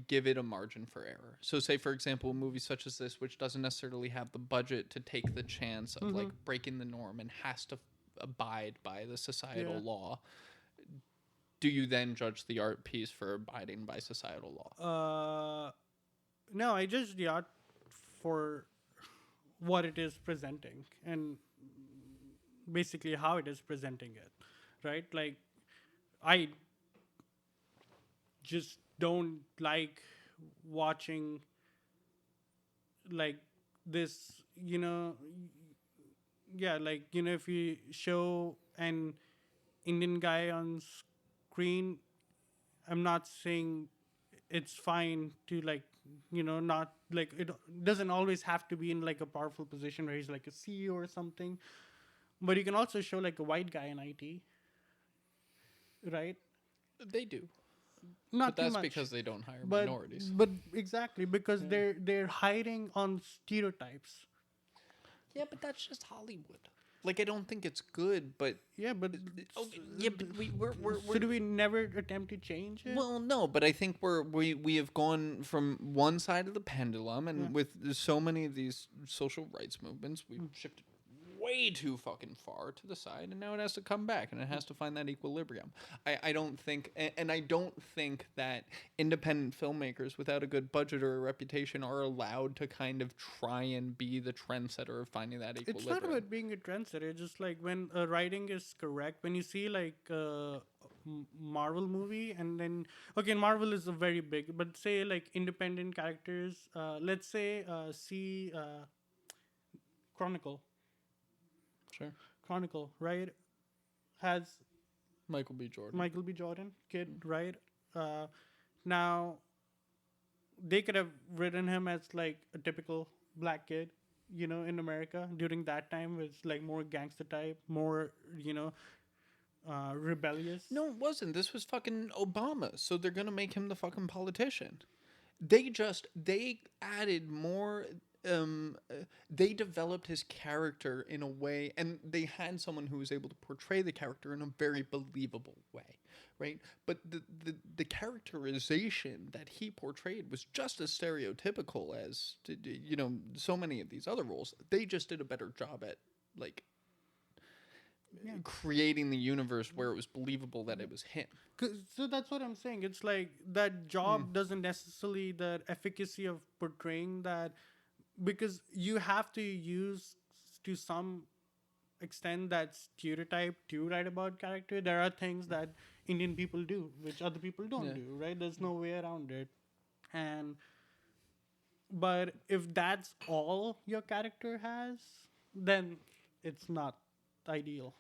give it a margin for error? So say for example a movie such as this, which doesn't necessarily have the budget to take the chance of like breaking the norm and has to abide by the societal law, do you then judge the art piece for abiding by societal law? No, I judge the art for what it is presenting and basically how it is presenting it, right? Like, I just don't like watching like this, like, if you show an Indian guy on screen, I'm not saying it's fine to like, not like it doesn't always have to be in like a powerful position where he's like a CEO or something. But you can also show like a white guy in IT, right? They do, Not but too that's much. because they don't hire But minorities. but exactly because they're hiding on stereotypes. Yeah, but that's just Hollywood. Like, I don't think it's good, but Yeah, but okay, yeah, but so do we never attempt to change it? well, no, but I think we have gone from one side of the pendulum, and with so many of these social rights movements, we've shifted way too fucking far to the side, and now it has to come back, and it has to find that equilibrium. I don't think, and I don't think that independent filmmakers without a good budget or a reputation are allowed to kind of try and be the trendsetter of finding that equilibrium. It's not about being a trendsetter. Just like when writing is correct, when you see like Marvel movie, and then okay, Marvel is a very big, but say like independent characters. Let's say see Chronicle. Sure. Chronicle, right? Has Michael B. Jordan. Michael B. Jordan, kid, right? Now they could have written him as like a typical black kid, in America during that time was like more gangster type, more rebellious. No, it wasn't. This was fucking Obama, so they're gonna make him the fucking politician. They added more. They developed his character in a way, and they had someone who was able to portray the character in a very believable way, right? But the characterization that he portrayed was just as stereotypical as so many of these other roles. They just did a better job at like creating the universe where it was believable that it was him. So that's what I'm saying. It's like that job doesn't necessarily the efficacy of portraying that, because you have to use to some extent that stereotype to write about character. There are things that Indian people do which other people don't do, right? There's no way around it. And but if that's all your character has, then it's not ideal.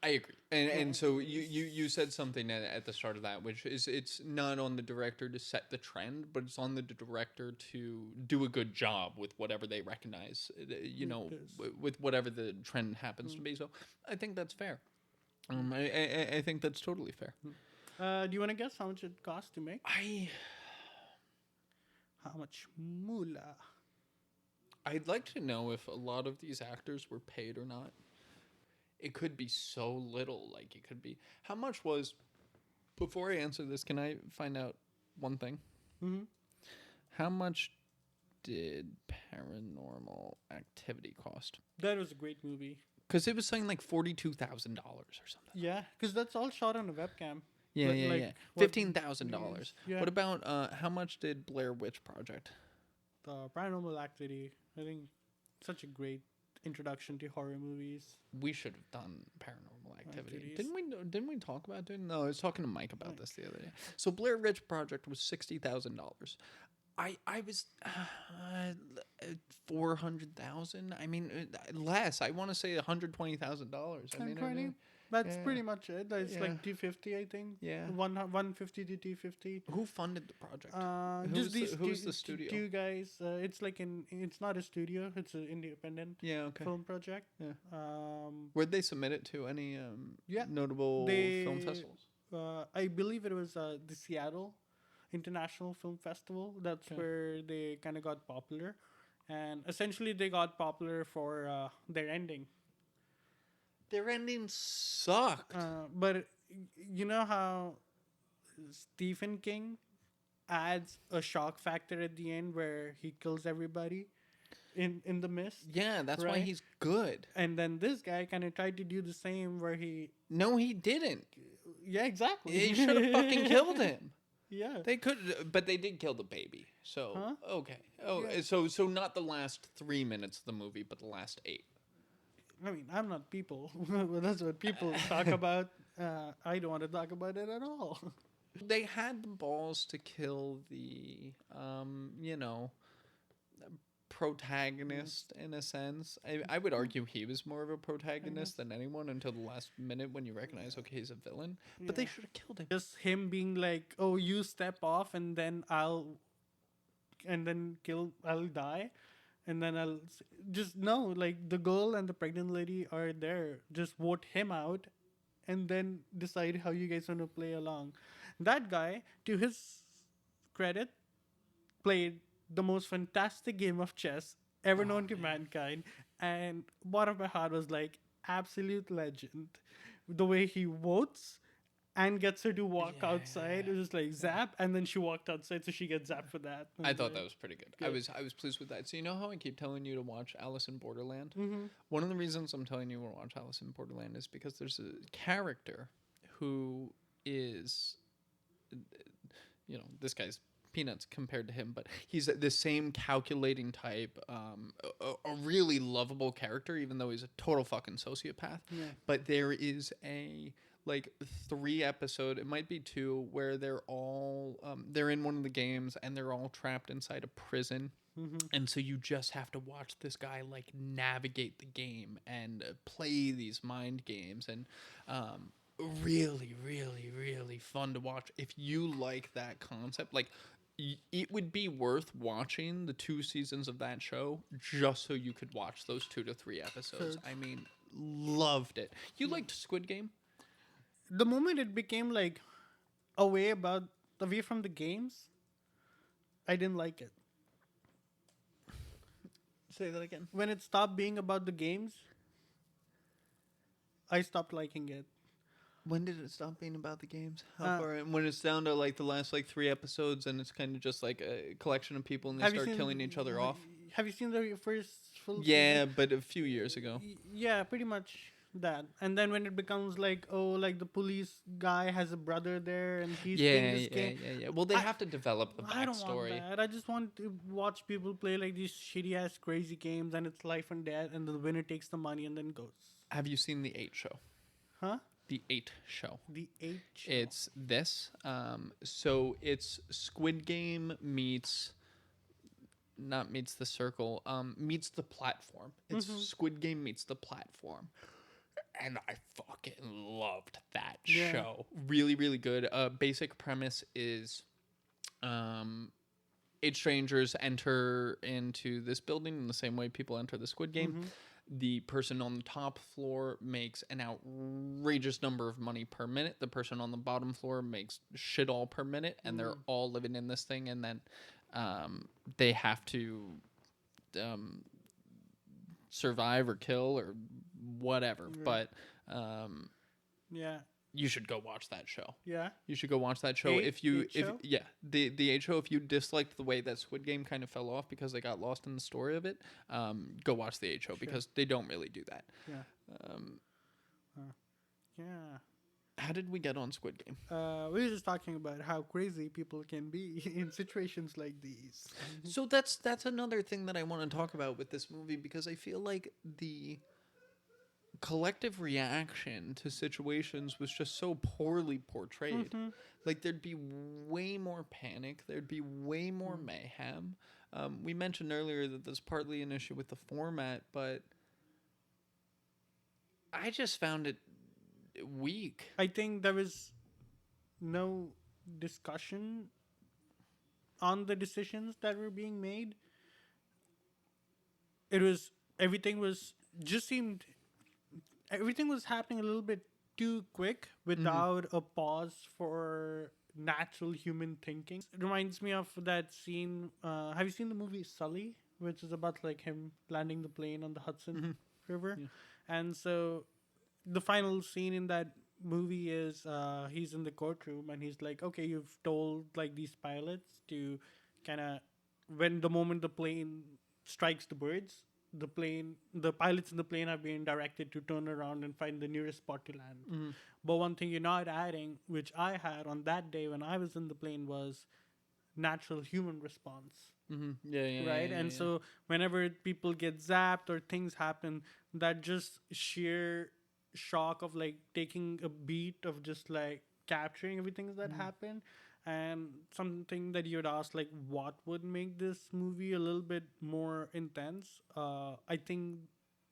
I agree, and so you said something at the start of that, which is it's not on the director to set the trend, but it's on the director to do a good job with whatever they recognize, with whatever the trend happens to be. So I think that's fair. I think that's totally fair. Do you want to guess how much it costs to make? How much moolah? I'd like to know if a lot of these actors were paid or not. It could be so little. Like, it could be... How much was... Before I answer this, can I find out one thing? Mm-hmm. How much did Paranormal Activity cost? That was a great movie. Because it was something like $42,000 or something. Yeah, because that's all shot on a webcam. Yeah. $15,000. Yeah. What about... how much did Blair Witch Project? The Paranormal Activity. I think such a great introduction to horror movies. We should have done Paranormal Activity. Didn't we talk about doing? No, I was talking to Mike about this the other day. So Blair Witch Project was $60,000. I was 400,000. I mean, less. I want to say $120,000. I mean, that's pretty much it. It's like 250, I think. Yeah, 150 to 250. Who funded the project? Who's the studio? Two guys. It's like it's not a studio. It's an independent film project. Yeah. Where'd they submit it to? Any notable film festivals? I believe it was the Seattle International Film Festival. That's where they kind of got popular, and essentially they got popular for their ending. Their ending sucked. But you know how Stephen King adds a shock factor at the end where he kills everybody in the mist? Yeah, that's why he's good. And then this guy kind of tried to do the same where he... No, he didn't. Yeah, exactly. He should have fucking killed him. Yeah. They could, but they did kill the baby. So, okay. Oh, yeah. So not the last 3 minutes of the movie, but the last 8. I mean, I'm not people. That's what people talk about. I don't want to talk about it at all. They had the balls to kill the, protagonist in a sense. I would argue he was more of a protagonist than anyone until the last minute when you recognize, okay, he's a villain. But they Yeah. should have killed him. Just him being like, "Oh, you step off, and then I'll die, and then just no." Like the girl and the pregnant lady are there. Just vote him out, and then decide how you guys want to play along. That guy, to his credit, played the most fantastic game of chess ever known to mankind, and bottom of my heart was like absolute legend. The way he votes and gets her to walk outside, it was just like zap, and then she walked outside, so she gets zapped for that. I thought that was pretty good. I was pleased with that. So you know how I keep telling you to watch Alice in Borderland? One of the reasons I'm telling you to watch Alice in Borderland is because there's a character who is, this guy's peanuts compared to him, but he's the same calculating type, a really lovable character, even though he's a total fucking sociopath. Yeah. But there is a 3 episode, it might be 2, where they're all they're in one of the games and they're all trapped inside a prison. And so you just have to watch this guy navigate the game and play these mind games, and really, really, really fun to watch. If you like that concept, it would be worth watching the 2 seasons of that show just so you could watch those 2 to 3 episodes. I mean, loved it. You liked Squid Game? The moment it became away from the games, I didn't like it. Say that again. When it stopped being about the games, I stopped liking it. When did it stop being about the games? How far? When it's down to the last 3 episodes, and it's kind of just a collection of people, and they start killing each other off. Have you seen the first full Yeah, season? but a few years ago. Yeah, pretty much that. And then when it becomes the police guy has a brother there, and he's playing this game. Yeah. Well, they have to develop the backstory. I don't want that. I just want to watch people play these shitty ass crazy games, and it's life and death, and the winner takes the money and then goes. Have you seen the 8 show? Huh? The 8 show. The 8 show. It's this. So it's Squid Game meets the circle. Meets the platform. It's Squid Game meets the platform. And I fucking loved that show. Really, really good. Basic premise is 8 strangers enter into this building in the same way people enter the Squid Game. The person on the top floor makes an outrageous number of money per minute. The person on the bottom floor makes shit all per minute, and they're all living in this thing. And then they have to survive or kill or whatever. But yeah. You should go watch that show. Yeah. You should go watch that show. The 8 show. If you disliked the way that Squid Game kind of fell off because they got lost in the story of it, go watch the 8 show because they don't really do that. Yeah. Yeah. How did we get on Squid Game? We were just talking about how crazy people can be in situations like these. So that's another thing that I want to talk about with this movie, because I feel like the collective reaction to situations was just so poorly portrayed. There'd be way more panic, there'd be way more mayhem. We mentioned earlier that there's partly an issue with the format, but I just found it weak. I think there was no discussion on the decisions that were being made. Everything was happening a little bit too quick without a pause for natural human thinking. It reminds me of that scene. Have you seen the movie Sully, which is about him landing the plane on the Hudson River? Yeah. And so the final scene in that movie is he's in the courtroom and he's like, okay, you've told these pilots to kind of, when the moment the plane strikes the birds, the pilots in the plane have been directed to turn around and find the nearest spot to land. But one thing you're not adding, which I had on that day when I was in the plane, was natural human response. Right? So whenever people get zapped or things happen, that just sheer shock of taking a beat of just capturing everything that happened, And something that you'd ask, like, what would make this movie a little bit more intense? I think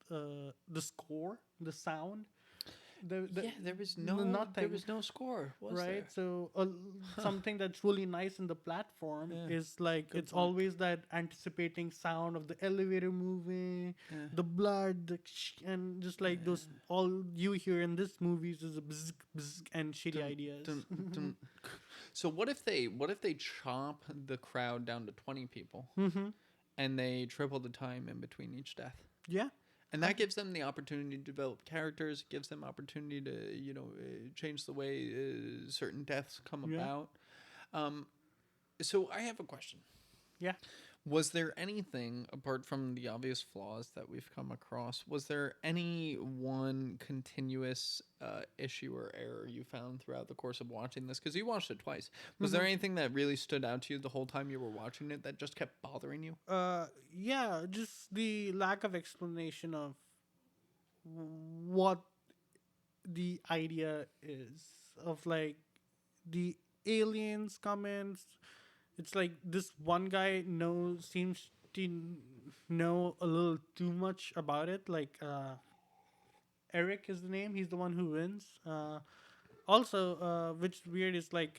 the score, the sound, the Yeah, there nothing, was no score, was right? there? So something that's really nice in the platform Yeah, is like good it's point. always that anticipating sound of the elevator moving, Yeah, the blood, and just like those, yeah. all you hear in this movies is a bzz, bzz, and shitty Dun, ideas. dun, dun. So what if they chop the crowd down to 20 people Mm-hmm. and they triple the time in between each death? Yeah. And that gives them the opportunity to develop characters, gives them opportunity to, change the way certain deaths come Yeah. about. Um, so I have a question. Yeah. Was there anything apart from the obvious flaws that we've come across? Was there any one continuous issue or error you found throughout the course of watching this? Because you watched it twice. Was there Mm-hmm. anything that really stood out to you the whole time you were watching it that just kept bothering you? Yeah, just the lack of explanation of what the idea is of like the aliens come in. It's like this one guy seems to know a little too much about it. Like Eric is the name. He's the one who wins. Also, which weird is like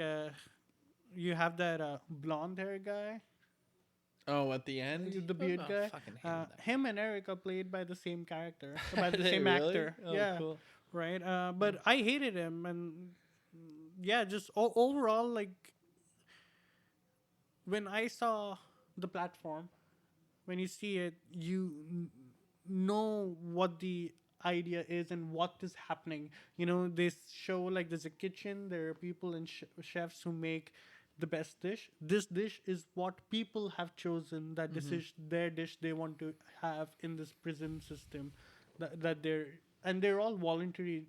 you have that blonde hair guy, Oh, at the end? the beard Oh, guy. fucking hate Him and Eric are played by the same character, by that. the Are they same really? actor. Oh, Yeah, cool. right. But I hated him, and yeah, just overall, like when I saw the platform, when you see it, you know what the idea is and what is happening. They show like there's a kitchen, there are people and chefs who make the best dish. This dish is what people have chosen, that this is their dish they want to have in this prison system, that they're all voluntary,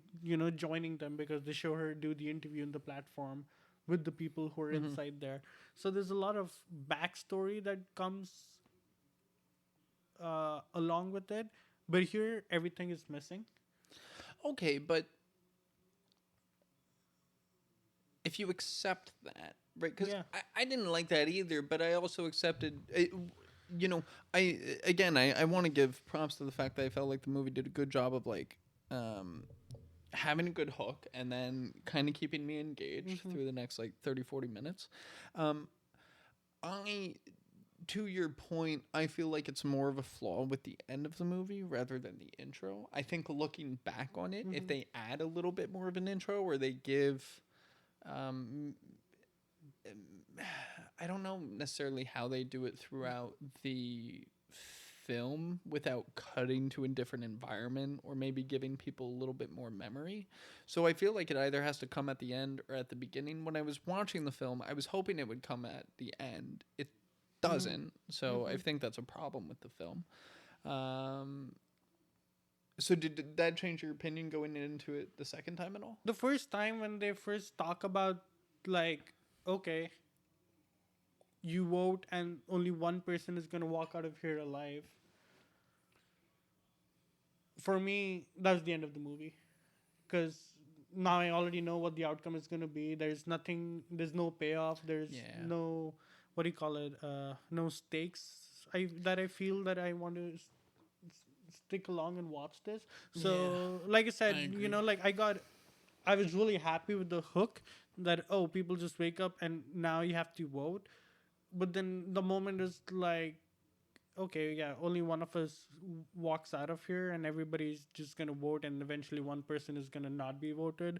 joining them because they show her do the interview in the platform with the people who are inside there. So there's a lot of backstory that comes along with it, but here everything is missing. Okay, but if you accept that, right? Because Yeah. I didn't like that either, but I also accepted it. I want to give props to the fact that I felt like the movie did a good job of like having a good hook and then kind of keeping me engaged through the next like 30, 40 minutes. Um, I to your point, I feel like it's more of a flaw with the end of the movie rather than the intro. I think looking back on it, if they add a little bit more of an intro or they give um, I don't know necessarily how they do it throughout the film without cutting to a different environment or maybe giving people a little bit more memory. So I feel like it either has to come at the end or at the beginning. When I was watching the film, I was hoping it would come at the end. It doesn't. So I think that's a problem with the film. Um, so did that change your opinion going into it the second time at all? The first time when they first talk about, like, okay, you vote and only one person is gonna walk out of here alive. For me, that's the end of the movie, because now I already know what the outcome is gonna be. There's nothing. There's no payoff. There's Yeah. no, what do you call it? No stakes. I feel that I want to stick along and watch this. So, like I said, I agree. like I was really happy with the hook that, oh, people just wake up and now you have to vote. But then the moment is like, okay, yeah, only one of us walks out of here and everybody's just gonna vote, and eventually one person is gonna not be voted.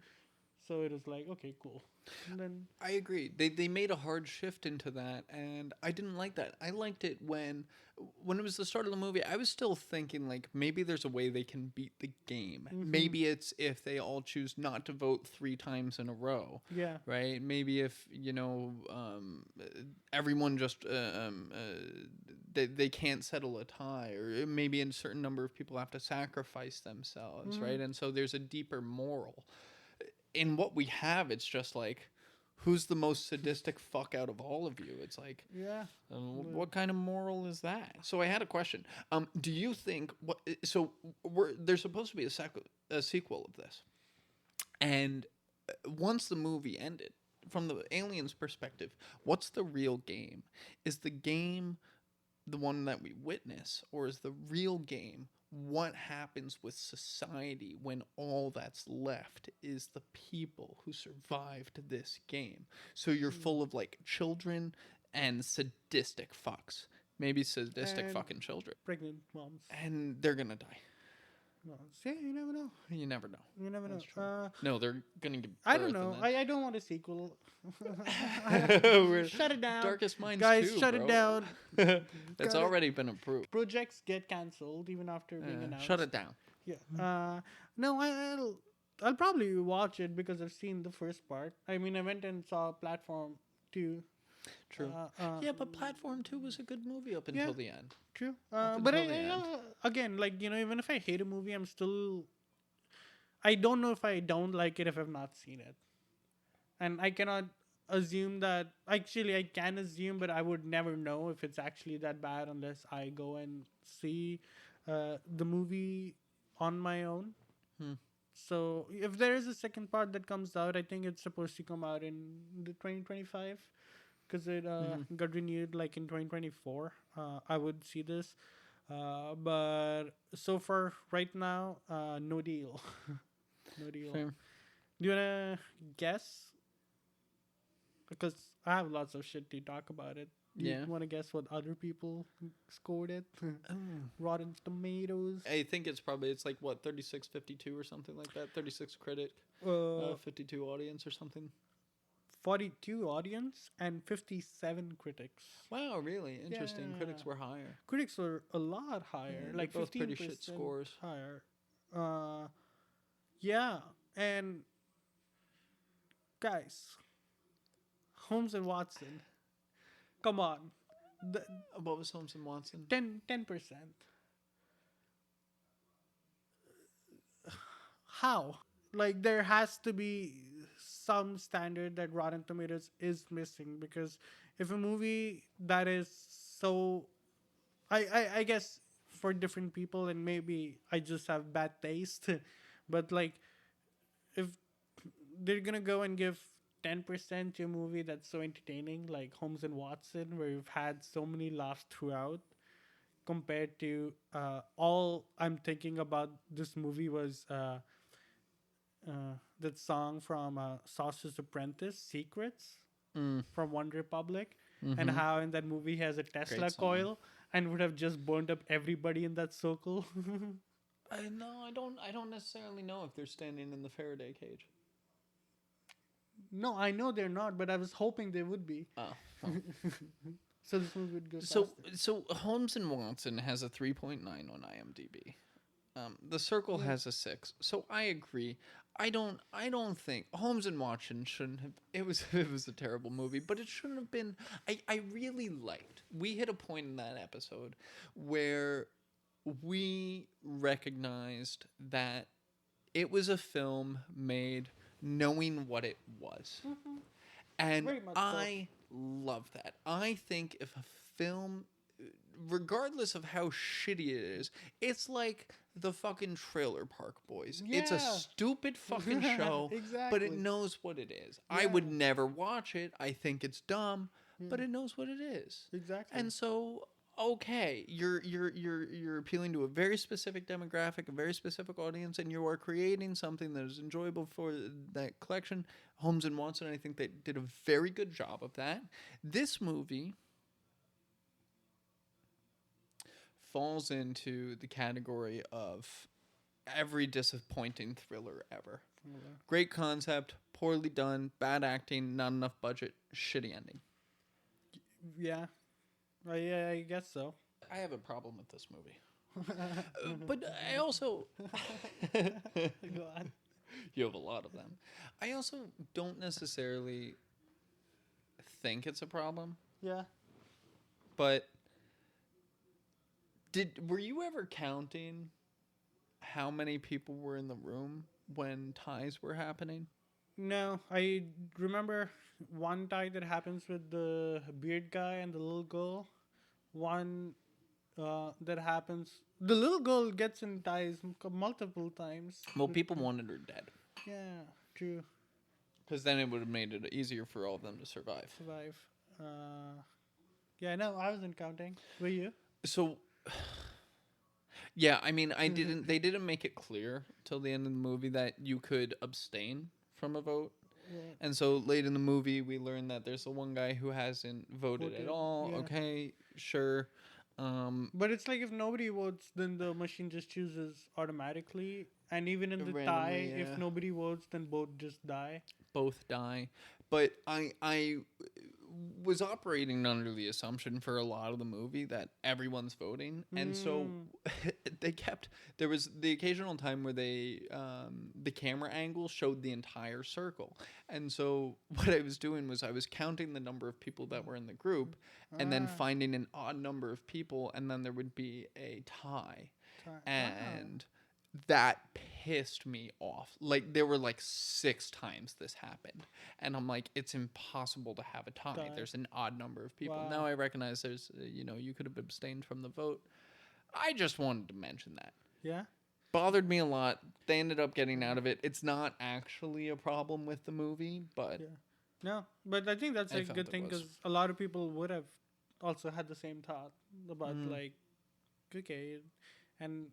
So it was like, okay, cool. And then I agree. They made a hard shift into that, and I didn't like that. I liked it when it was the start of the movie. I was still thinking like maybe there's a way they can beat the game. Maybe it's if they all choose not to vote 3 times in a row. yeah, Right? Maybe if everyone just they can't settle a tie, or maybe a certain number of people have to sacrifice themselves, right? And so there's a deeper moral in what we have. It's just like, who's the most sadistic fuck out of all of you? It's like, yeah. what kind of moral is that? So I had a question. Do you think what? So there's supposed to be a sequel of this, and once the movie ended, from the aliens' perspective, what's the real game? Is the game the one that we witness, or is the real game what happens with society when all that's left is the people who survived this game? So you're full of like children and sadistic fucks, maybe sadistic And fucking children, pregnant moms. and they're gonna die. Moms. Yeah, you never know. You never know. You never know. That's true. No, they're gonna give I don't birth know. and then- I don't want a sequel. We're Shut it down. Darkest Minds Guys, 2, shut bro. it down. It's Got it. already been approved. Projects get cancelled even after being announced. Shut it down. Yeah. No, I'll probably watch it because I've seen the first part. I mean, I went and saw Platform 2. True. Yeah, but Platform 2 was a good movie up until the end. True. Up But until the end. again, like, even if I hate a movie, I'm still... I don't know if I don't like it if I've not seen it. And I cannot assume that... Actually, I can assume, but I would never know if it's actually that bad unless I go and see the movie on my own. So if there is a second part that comes out, I think it's supposed to come out in the 2025 because it got renewed like in 2024. I would see this. But so far, right now, no deal. No deal. Fair. Do you want to guess? Because I have lots of shit to talk about it. Do Yeah. you want to guess what other people scored it? Rotten Tomatoes. I think it's like what, 36-52 or something like that. 36 critic, 52 audience or something. 42 audience and 57 critics. Wow, really interesting. Yeah. Critics were higher. Critics were a lot higher, Yeah, like they're both 15% pretty shit scores. higher. Yeah, and guys, Holmes and Watson. Come on, What was Holmes and Watson? 10%. How? Like, there has to be some standard that Rotten Tomatoes is missing, because if a movie that is so, I guess for different people, and maybe I just have bad taste, but like, if they're gonna go and give 10% to a movie that's so entertaining, like Holmes and Watson, where we've had so many laughs throughout, compared to all I'm thinking about this movie was that song from Sauce's Apprentice, Secrets, from One Republic, and how in that movie he has a Tesla song. coil and would have just burned up everybody in that circle. I don't necessarily know if they're standing in the Faraday cage. No, I know they're not, but I was hoping they would be. Oh. Well. So this movie would go So faster. Holmes and Watson has a 3.9 on IMDb. The Circle has a 6. So I agree. I don't think Holmes and Watson shouldn't have. It was a terrible movie, but it shouldn't have been. I really liked. We hit a point in that episode where we recognized that it was a film made knowing what it was. And Very much so. I love that. I think if a film, regardless of how shitty it is, it's like the fucking Trailer Park Boys. It's a Yeah. stupid fucking show, but Exactly. it knows what it is. I would never watch it. I think it's dumb, but it knows what it is. Exactly. And so, okay, you're appealing to a very specific demographic, a very specific audience, and you are creating something that is enjoyable for that collection. Holmes and Watson, I think they did a very good job of that. This movie falls into the category of every disappointing thriller ever. Great concept, poorly done, bad acting, not enough budget, shitty ending. Yeah. I guess so. I have a problem with this movie. But I also... Go on. You have a lot of them. I also don't necessarily think it's a problem, Yeah. but were you ever counting how many people were in the room when ties were happening? No, I remember one tie that happens with the beard guy and the little girl. One that happens. The little girl gets in ties multiple times. Well, people wanted her dead. Yeah, true. Because then it would have made it easier for all of them to survive. survive. Uh, yeah, no, I wasn't counting. Were you? So, yeah, I mean, I didn't. They didn't make it clear till the end of the movie that you could abstain from a vote. Right. And so late in the movie, we learn that there's the one guy who hasn't voted at Voted. all. Yeah. Okay, sure. But it's like if nobody votes, then the machine just chooses automatically. And even in the tie, Randomly, if yeah. nobody votes, then both just die. Both die. But I was operating under the assumption for a lot of the movie that everyone's voting, and so Mm. they kept. There was the occasional time where the camera angle showed the entire circle, and so what I was doing was I was counting the number of people that were in the group, and then Ah, finding an odd number of people, and then there would be a tie, wow. and that pissed me off. Like there were like 6 times this happened, and I'm like, it's impossible to have a tie. Tie. There's an odd number of people. Wow. Now I recognize there's, you could have abstained from the vote. I just wanted to mention that. Yeah. Bothered me a lot. They ended up getting out of it. It's not actually a problem with the movie, but Yeah. No, but I think that's I a felt good it thing was. because a lot of people would have also had the same thought about Mm. like, okay, and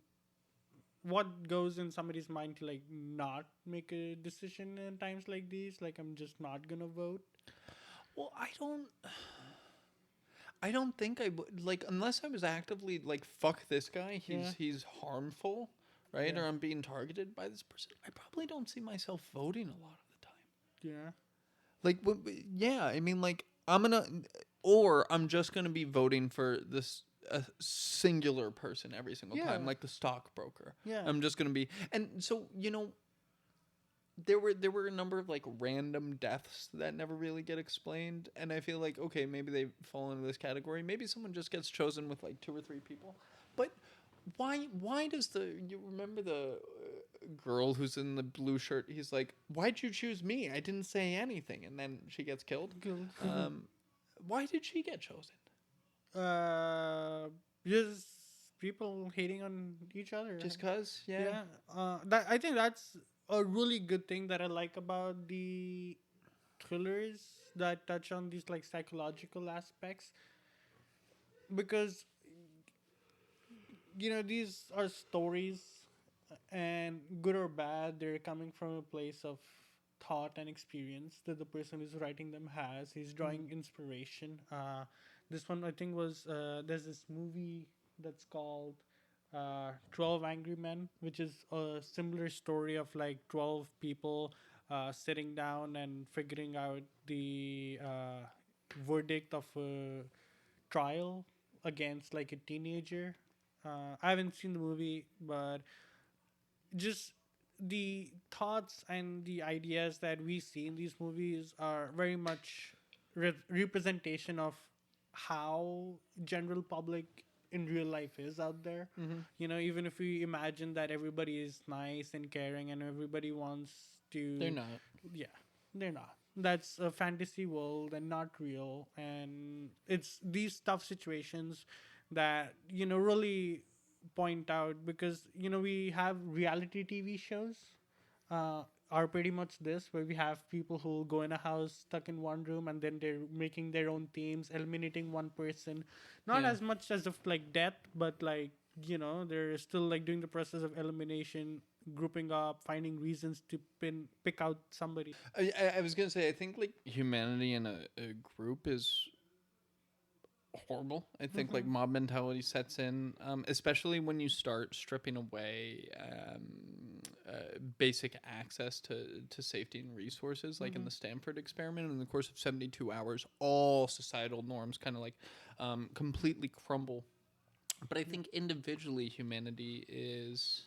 what goes in somebody's mind to like not make a decision in times like these. Like, I'm just not gonna vote. Well, I don't think I would, like, unless I was actively like, fuck this guy. Yeah. He's harmful, right? Yeah. Or I'm being targeted by this person. I probably don't see myself voting a lot of the time. Yeah. Like, yeah, I mean, like, or I'm just gonna be voting for this a singular person every single time, Yeah. like the stockbroker. Yeah. I'm just gonna be, and so there were a number of like random deaths that never really get explained, and I feel like, okay, maybe they fall into this category. Maybe someone just gets chosen with like 2 or 3 people, but why does you remember the girl who's in the blue shirt? He's like, why'd you choose me? I didn't say anything, and then she gets killed. Good. Um, why did she get chosen? Just people hating on each other. Just cause? Yeah. Yeah. That I think that's a really good thing that I like about the thrillers that touch on these like psychological aspects, because these are stories, and good or bad, they're coming from a place of thought and experience that the person who's writing them has. He's drawing inspiration. This one I think was there's this movie that's called 12 Angry Men, which is a similar story of like 12 people sitting down and figuring out the verdict of a trial against like a teenager. I haven't seen the movie, but just the thoughts and the ideas that we see in these movies are very much representation of how general public in real life is out there. Even if we imagine that everybody is nice and caring and everybody wants They're to, not. yeah, they're not. That's a fantasy world and not real, and it's these tough situations that really point out, because we have reality TV shows uh, are pretty much this, where we have people who go in a house stuck in one room, and then they're making their own teams, eliminating one person, not Yeah. as much as of like death, but like they're still like doing the process of elimination, grouping up, finding reasons to pick out somebody. I was gonna say, I think like humanity in a group is horrible. I think like mob mentality sets in, especially when you start stripping away basic access to safety and resources, like in the Stanford experiment. In the course of 72 hours, all societal norms kind of like completely crumble. But I think individually, humanity is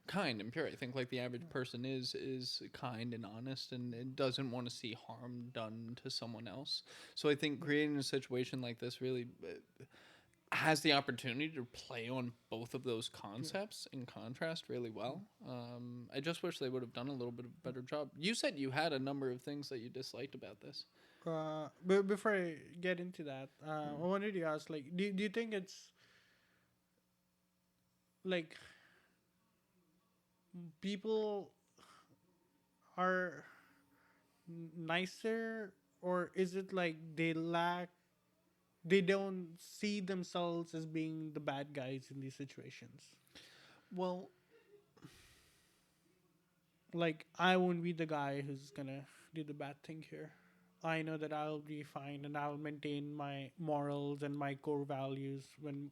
kind and pure. I think like the average person is kind and honest, and it doesn't want to see harm done to someone else. So I think creating a situation like this really has the opportunity to play on both of those concepts in contrast really well. I just wish they would have done a little bit of a better job. You said you had a number of things that you disliked about this. But before I get into that, I wanted to ask, like, do you think it's like people are nicer, or is it like they don't see themselves as being the bad guys in these situations? Well, Like, I won't be the guy who's gonna do the bad thing here. I know that I'll be fine and I'll maintain my morals and my core values when.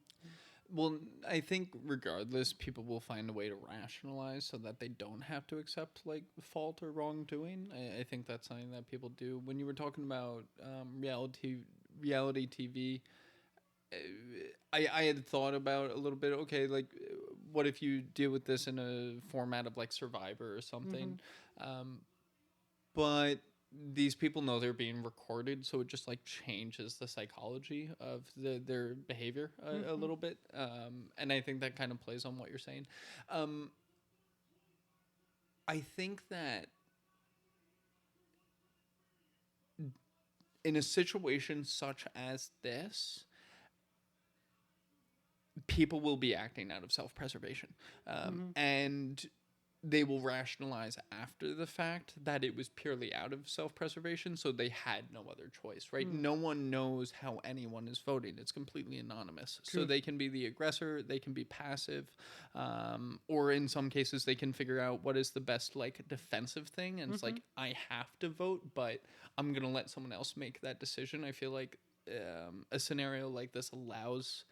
well, I think regardless, people will find a way to rationalize so that they don't have to accept like fault or wrongdoing. I think that's something that people do. When you were talking about reality TV, I had thought about a little bit. Okay, like what if you deal with this in a format of like Survivor or something? Um, but these people know they're being recorded, so it just like changes the psychology of their behavior a little bit. And I think that kind of plays on what you're saying. Um, I think that in a situation such as this, people will be acting out of self-preservation, and they will rationalize after the fact that it was purely out of self-preservation, so they had no other choice, right? No one knows how anyone is voting. It's completely anonymous. True. So they can be the aggressor, they can be passive, or in some cases they can figure out what is the best like defensive thing, and it's like, I have to vote, but I'm gonna let someone else make that decision. I feel like a scenario like this allows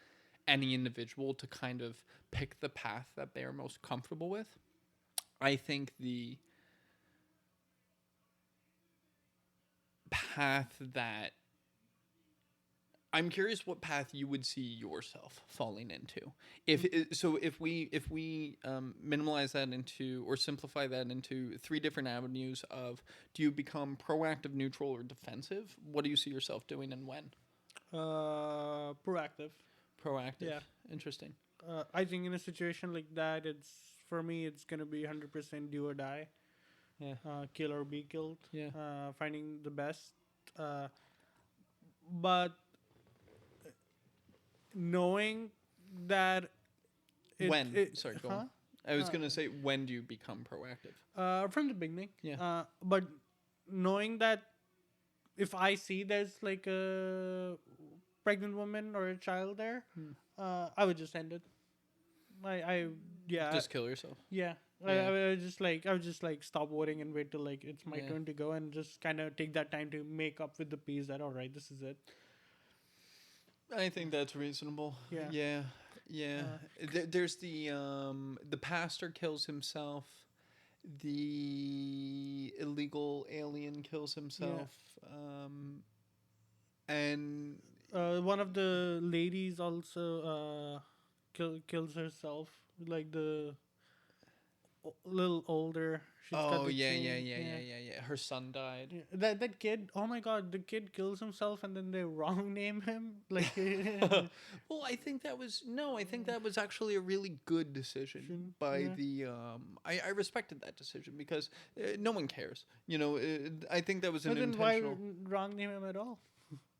any individual to kind of pick the path that they are most comfortable with. I think the path that I'm curious what path you would see yourself falling into. If we minimize that into or simplify that into three different avenues of, do you become proactive, neutral, or defensive? What do you see yourself doing and when? Proactive. Proactive. Yeah. Interesting. I think in a situation like that, it's for me, it's gonna be 100% do or die. Yeah. Kill or be killed. Yeah. Finding the best. But knowing that Sorry, go huh? on. I was Uh, gonna say, when do you become proactive? From the beginning. Yeah. But knowing that if I see there's like a pregnant woman or a child there, I would just end it. I yeah Just kill yourself. yeah. Yeah. I would just like stop voting and wait till like it's my Yeah. turn to go and just kind of take that time to make up with the piece that all right, this is it. I think that's reasonable. Yeah. Yeah. Yeah. There's the pastor kills himself. The illegal alien kills himself. And One of the ladies also kills herself, like the little older. She's got oh the yeah, chain. yeah. Her son died. Yeah. That kid. Oh my god, the kid kills himself and then they wrong name him. Like Well, I think that was no. I think that was actually a really good decision by Yeah. the. I respected that decision because no one cares. I think that was So an then why intentional. wrong name him at all?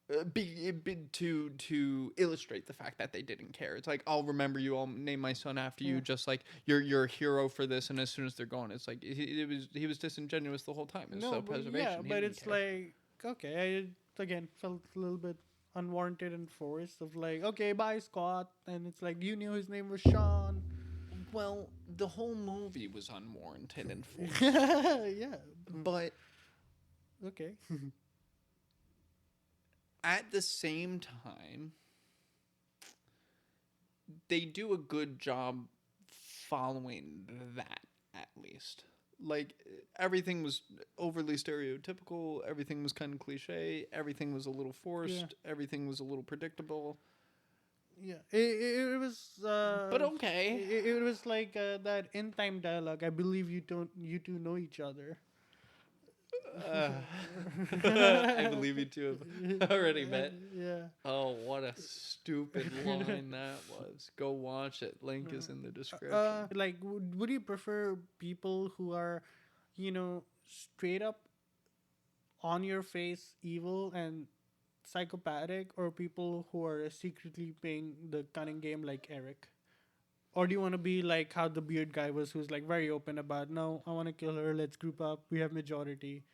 To illustrate the fact that they didn't care. It's like, I'll remember you. I'll name my son after you. Just like you're a hero for this. And as soon as they're gone, it's like he was disingenuous the whole time. It was No, but self-preservation. yeah, He but didn't it's care. like okay, I again felt a little bit unwarranted and forced of like okay, bye Scott, and it's like you knew his name was Sean. Well, the whole movie was unwarranted and forced, Yeah. but Okay. at the same time, they do a good job following that, at least. Like, everything was overly stereotypical, everything was kind of cliche, everything was a little forced, everything was a little predictable. Yeah, it was. But okay. It was like that in time dialogue. I believe you two know each other. I believe you two have already met. Yeah. Oh, what a stupid line that was. Go watch it. Link is in the description. Like, would you prefer people who are, straight up on your face evil and psychopathic, or people who are secretly playing the cunning game like Eric? Or do you want to be like how the beard guy was, who's like very open about, no, I want to kill her, let's group up, we have majority.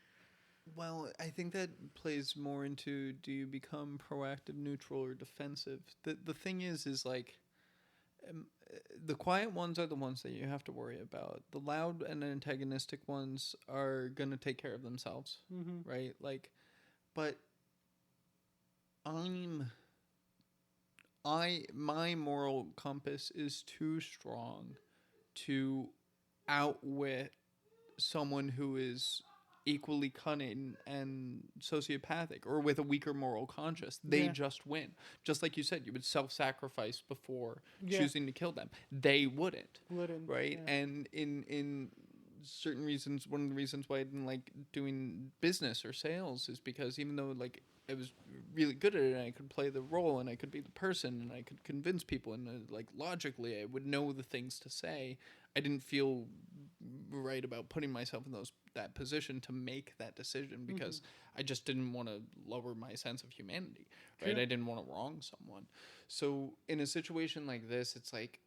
Well, I think that plays more into, do you become proactive, neutral, or defensive? The thing is like, um, the quiet ones are the ones that you have to worry about. The loud and antagonistic ones are gonna take care of themselves, Mm-hmm. right? Like, but I'm I my moral compass is too strong to outwit someone who is equally cunning and sociopathic or with a weaker moral conscience. They Yeah. just win. Just like you said, you would self sacrifice before Yeah. choosing to kill them. They wouldn't. Wouldn't. Right? Yeah. And in certain reasons, one of the reasons why I didn't like doing business or sales is because even though like I was really good at it and I could play the role and I could be the person and I could convince people and like logically I would know the things to say, I didn't feel right about putting myself in that position to make that decision Mm-hmm. because I just didn't want to lower my sense of humanity, right? True. I didn't want to wrong someone. So in a situation like this, it's like,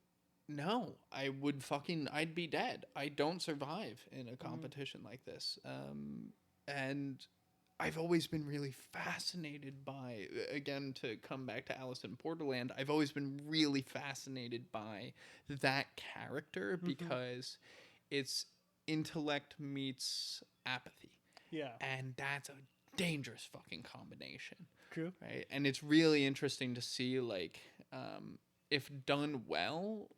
no, I'd be dead. I don't survive in a Mm-hmm. competition like this. And I've always been really fascinated by, again, to come back to Alice in Borderland, I've always been really fascinated by that character Mm-hmm. because it's intellect meets apathy. Yeah. And that's a dangerous fucking combination, True. right? And it's really interesting to see, like, if done well,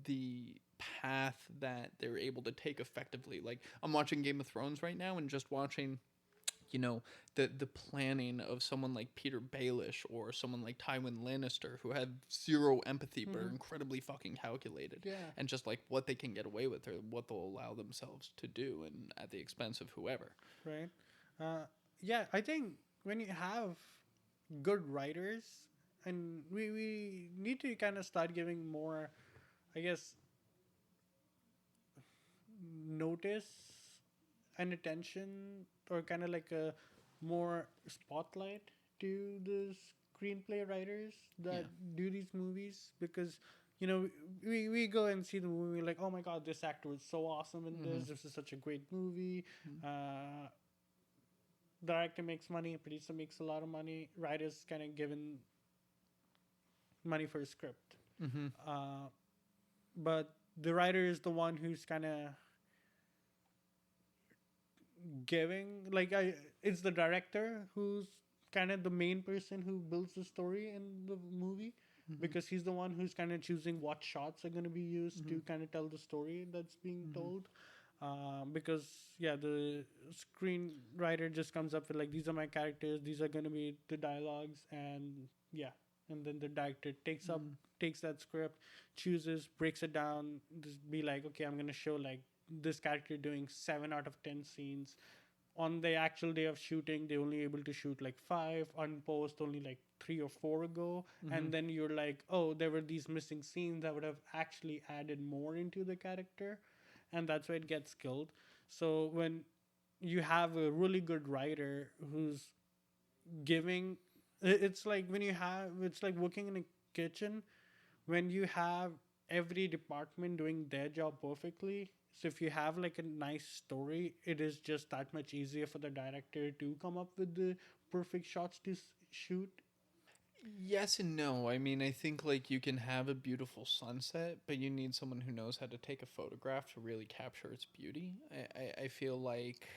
the path that they're able to take effectively. Like, I'm watching Game of Thrones right now and just watching, you know, the planning of someone like Peter Baelish or someone like Tywin Lannister who have zero empathy but are Mm-hmm. incredibly fucking calculated, Yeah. and just like what they can get away with or what they'll allow themselves to do and at the expense of whoever. Right. Yeah. I think when you have good writers, and we need to kind of start giving more, I guess, notice and attention, or kind of like a more spotlight to the screenplay writers Yeah. that do these movies, because you know we go and see the movie like, oh my god, this actor was so awesome in Mm-hmm. this is such a great movie. uh Director makes money, producer makes a lot of money, writers kind of given money for a script. Mm-hmm. uh but the writer is the one who's kind of giving, like, I it's the director who's kind of the main person who builds the story in the movie, Mm-hmm. because he's the one who's kind of choosing what shots are going to be used Mm-hmm. to kind of tell the story that's being Mm-hmm. told. Because yeah, the screenwriter just comes up with like, these are my characters, these are going to be the dialogues, and yeah, and then the director takes that script, chooses, breaks it down, just be like, okay, I'm going to show like this character doing 7 out of 10 scenes. On the actual day of shooting, they only able to shoot like 5, on post only like 3 or 4 ago. Mm-hmm. And then you're like, oh, there were these missing scenes that would have actually added more into the character, and that's why it gets killed. So when you have a really good writer who's giving, it's like when you have, it's like working in a kitchen, when you have every department doing their job perfectly. So if you have like a nice story, it is just that much easier for the director to come up with the perfect shots to shoot. Yes and no. I mean, I think like you can have a beautiful sunset, but you need someone who knows how to take a photograph to really capture its beauty. I feel like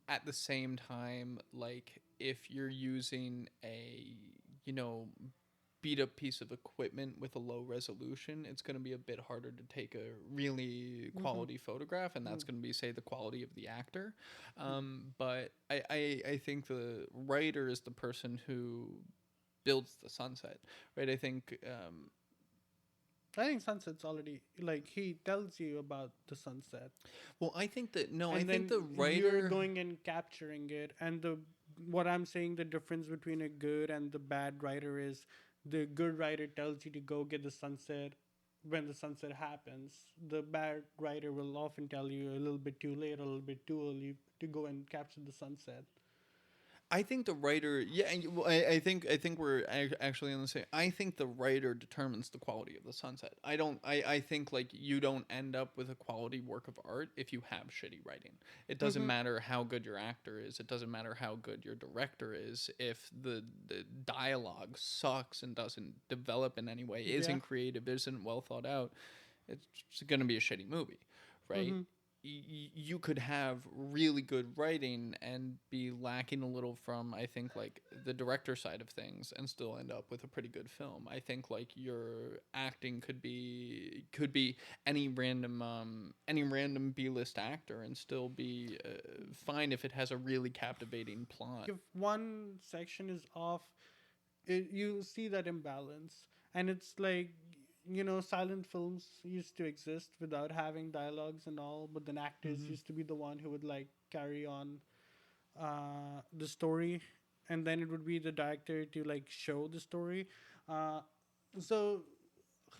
at the same time, like if you're using a, you know, beat up piece of equipment with a low resolution, it's going to be a bit harder to take a really Mm-hmm. quality photograph, and that's going to be, say, the quality of the actor. But I think the writer is the person who builds the sunset, right? I think, I think sunset's already, like, he tells you about the sunset, well, I think that, no, I and think then the you're writer, going and capturing it. And the what I'm saying, the difference between a good and the bad writer is, the good writer tells you to go get the sunset when the sunset happens. The bad writer will often tell you a little bit too late or a little bit too early to go and capture the sunset. I think the writer, yeah, I think we're actually on the same. I think the writer determines the quality of the sunset. I don't. I think like you don't end up with a quality work of art if you have shitty writing. It doesn't Mm-hmm. matter how good your actor is. It doesn't matter how good your director is. If the dialogue sucks and doesn't develop in any way, Yeah. isn't creative, isn't well thought out, it's going to be a shitty movie, right? Mm-hmm. You could have really good writing and be lacking a little from, I think, like the director side of things, and still end up with a pretty good film. I think like your acting could be any random B-list actor and still be fine if it has a really captivating plot. If one section is off, you see that imbalance, and it's like, silent films used to exist without having dialogues and all, but then actors Mm-hmm. used to be the one who would like carry on the story, and then it would be the director to like show the story. uh, so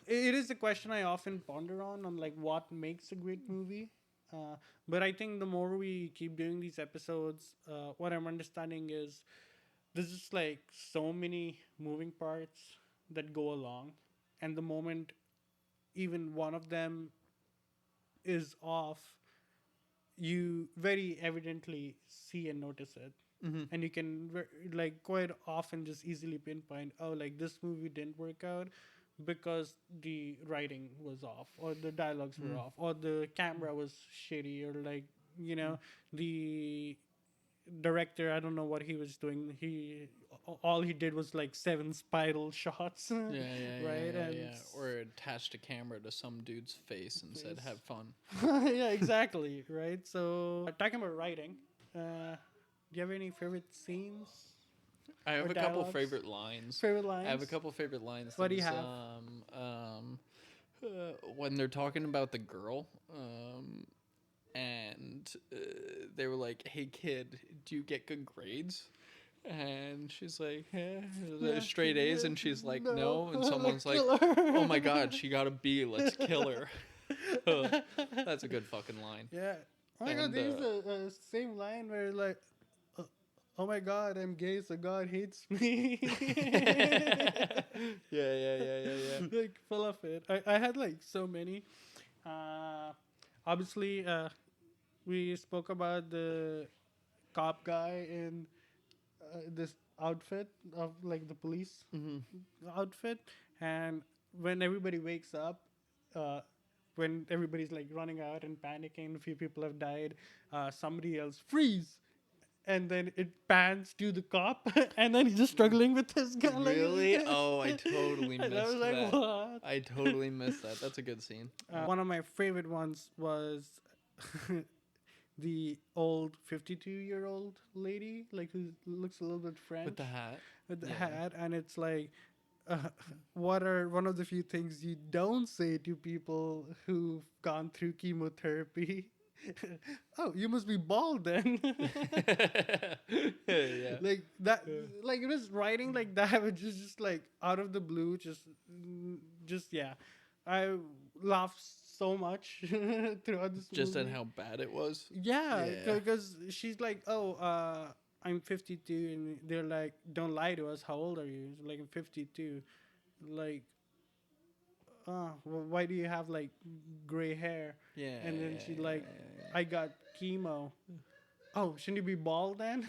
it is a question I often ponder on like what makes a great movie. uh, but I think the more we keep doing these episodes, what I'm understanding is there's just like so many moving parts that go along, and the moment even one of them is off, you very evidently see and notice it, Mm-hmm. and you can like quite often just easily pinpoint, oh, like this movie didn't work out because the writing was off, or the dialogues were off, or the camera was shitty, or like, the director, I don't know what he was doing. All he did was like seven spiral shots, Yeah, yeah, yeah, right? yeah, And yeah. Or attached a camera to some dude's face and said, face. "Have fun." Yeah, exactly, right? So talking about writing, do you have any favorite scenes I or have a couple dialogues? favorite lines. Favorite I have a lines? couple favorite lines. What do you There's have? when they're talking about the girl, and they were like, "Hey kid, do you get good grades?" And she's like, Yeah. straight A's, and she's like, No, "No." And like someone's like, killer. "Oh my God, she got a B. Let's kill her." That's a good fucking line. Yeah. Oh my god, And there's a same line where like, uh, oh my god, I'm gay, so God hates me. yeah, yeah, yeah, yeah, yeah. Like full of it. I had like so many. Uh, Obviously, we spoke about the cop guy in this outfit of like the police Mm-hmm. outfit, and when everybody wakes up, uh, when everybody's like running out and panicking, a few people have died, somebody yells freeze, and then it pans to the cop, and then he's just struggling with his gun. Really? Oh, I totally And I was missed like, that. what? I totally missed that. That's a good scene. One of my favorite ones was the old 52-year-old lady, like who looks a little bit French With the hat. with the Yeah. hat, and it's like, what are one of the few things you don't say to people who've gone through chemotherapy? Oh, you must be bald then. Yeah. Like that, like it was writing like that, which is just like out of the blue, just yeah. I laughed so much throughout this Just at movie. how bad it was. Yeah, Yeah. because she's like, oh, I'm 52, and they're like, don't lie to us. How old are you? Like, I'm 52. Like, why do you have like gray hair? Yeah. And then yeah, she yeah, like, yeah, yeah. I got chemo. Oh, shouldn't you be bald then?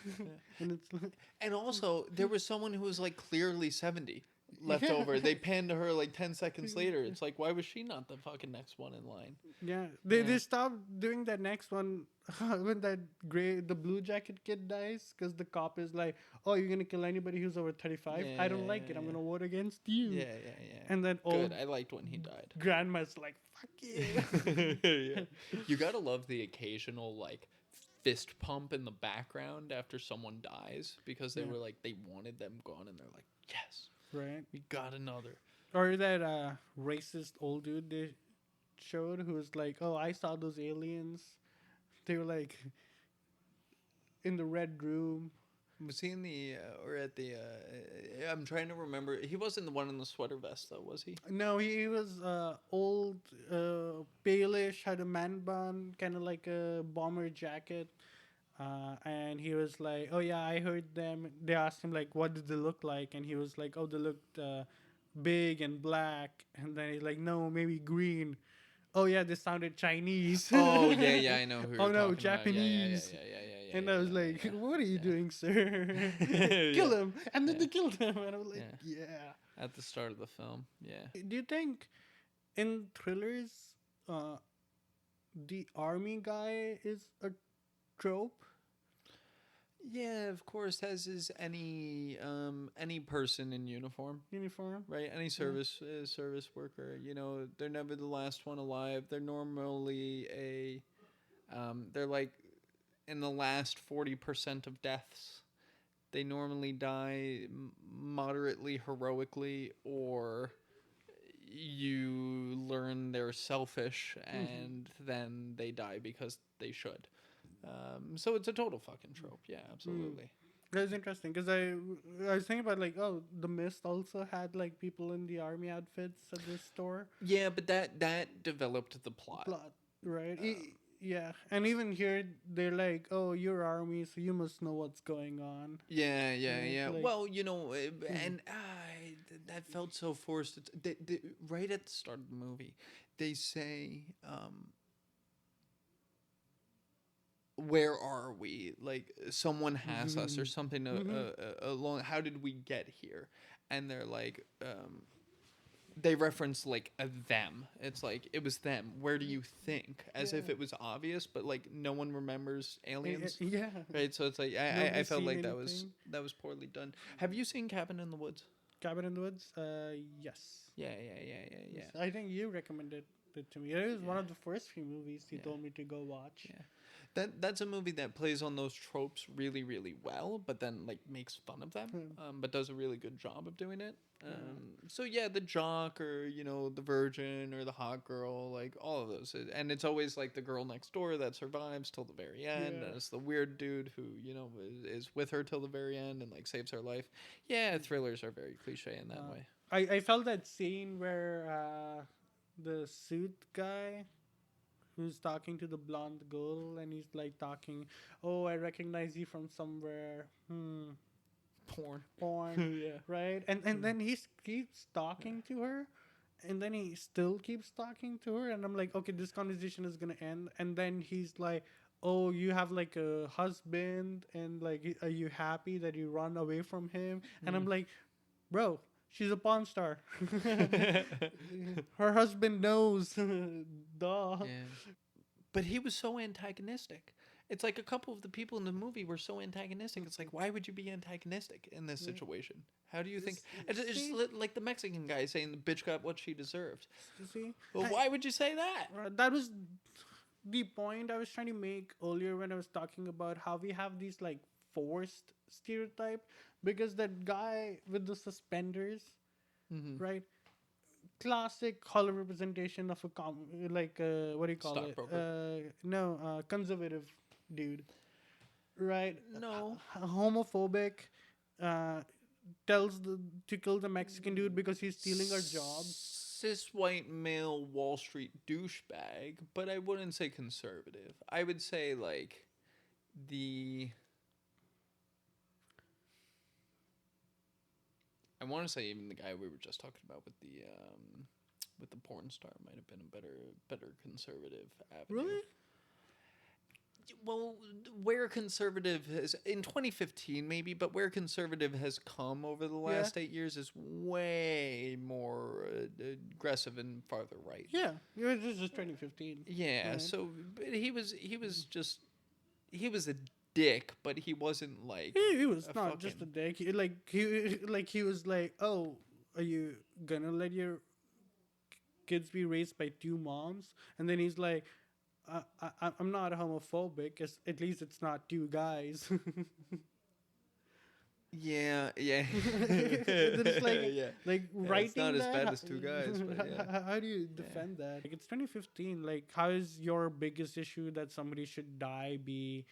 And it's like, And also, there was someone who was like clearly 70 left Yeah. over. They panned to her like 10 seconds later. It's like, why was she not the fucking next one in line? yeah, they Yeah. stopped doing that next one when the blue jacket kid dies, because the cop is like, oh, you're gonna kill anybody who's over 35. I don't like it. I'm Yeah. gonna vote against you. Yeah, yeah, yeah. And then old Good. I liked when he died. grandma's like, fuck you. Yeah. You gotta love the occasional like fist pump in the background after someone dies, because they Yeah. were like, they wanted them gone, and they're like, yes, Right. we got another. Or that racist old dude they showed who was like, oh, I saw those aliens. They were like in the red room. Was he in the or at the? I'm trying to remember. He wasn't the one in the sweater vest, though, was he? No, he was old, palish, had a man bun, kind of like a bomber jacket. And he was like, "Oh yeah, I heard them." They asked him like, "What did they look like?" And he was like, "Oh, they looked big and black." And then he's like, "No, maybe green." Oh yeah, they sounded Chinese. Oh yeah, yeah, I know who Oh you're no, talking about. Yeah, yeah, yeah, Japanese. yeah, yeah, yeah, And yeah, I was yeah, like, yeah, "What are you yeah, doing, sir? yeah, Kill him!" And then yeah, they killed him, and I was like, yeah. "Yeah." At the start of the film, yeah. Do you think in thrillers, uh, the army guy is a trope Yeah, of course, as is any person in uniform, uniform? right? Any Yeah. service worker, they're never the last one alive. They're normally they're like in the last 40% of deaths. They normally die moderately heroically, or you learn they're selfish Mm-hmm. and then they die because they should. So it's a total fucking trope. Yeah, Mm. absolutely. That's interesting because I was thinking about like, oh, the Mist also had like people in the army outfits at this store. Yeah, but that developed the plot. Plot, right? Um, Yeah, and even here they're like, oh, you're army, so you must know what's going on, yeah, yeah, right? yeah. Like, Well, mhm. and that felt so forced. Right at the start of the movie, they say, "Where are we?" Like someone has us or something. Mhm. Along. How did we get here? And they're like, they reference like a them. It's like it was them. Where do you think? As if Yeah. it was obvious, but like no one remembers aliens. Yeah. Right, so it's like I Nobody's felt seen like that was anything. that was poorly done. Have you seen Cabin in the Woods? Cabin in the Woods. Yes. Yeah, yeah, yeah, yeah, Yes. yeah, I think you recommended it to me. It was one yeah, of the first few movies you yeah, told me to go watch. yeah. That's a movie that plays on those tropes really, really well, but then like makes fun of them, Hmm. but does a really good job of doing it. Yeah. So yeah, the jock or the virgin or the hot girl, like all of those, and it's always like the girl next door that survives till the very end, and Yeah. it's the weird dude who is with her till the very end and like saves her life. Yeah, thrillers are very cliche in that Uh, way. I felt that scene where the suit guy who's talking to the blonde girl and he's like talking, oh, I recognize you from somewhere. Porn. Porn, Yeah. right? And then keeps talking to her, and then he still keeps talking to her, and I'm like, okay, this conversation is gonna end, and then he's like, oh, you have like a husband, and like, are you happy that you run away from him? And I'm like, bro, she's a porn star. Her husband knows. Duh. Yeah. But he was so antagonistic. It's like a couple of the people in the movie were so antagonistic. It's like, why would you be antagonistic in this Yeah. situation? How do you think? It's See, just like the Mexican guy saying the bitch got what she deserved. you see, Well, why would you say that? that was the point I was trying to make earlier when I was talking about how we have these like forced stereotype because that guy with the suspenders, Mm-hmm. right? Classic color representation of a like what do you call it? Stockbroker. No, conservative dude, right? No. Homophobic, uh, tells to kill the Mexican dude because he's stealing our jobs. Cis white male Wall Street douchebag, but I wouldn't say conservative. I would say like the. I want to say even the guy we were just talking about with the porn star might have been a better conservative avenue. Really? Well, where conservative has in 2015 maybe, but where conservative has come over the Yeah. last 8 years is way more aggressive and farther right. Yeah, it was just 2015. Yeah, Right. so but he was a dick, but he wasn't like He was a not just a fucking dick. He was like, oh, are you gonna let your kids be raised by two moms? And then he's like, I'm not homophobic. At least it's not two guys. yeah, yeah. It's like yeah. like Yeah, writing it's not as that. bad as two guys, but yeah. How do you defend that? Like it's 2015. Like how is your biggest issue that somebody should die be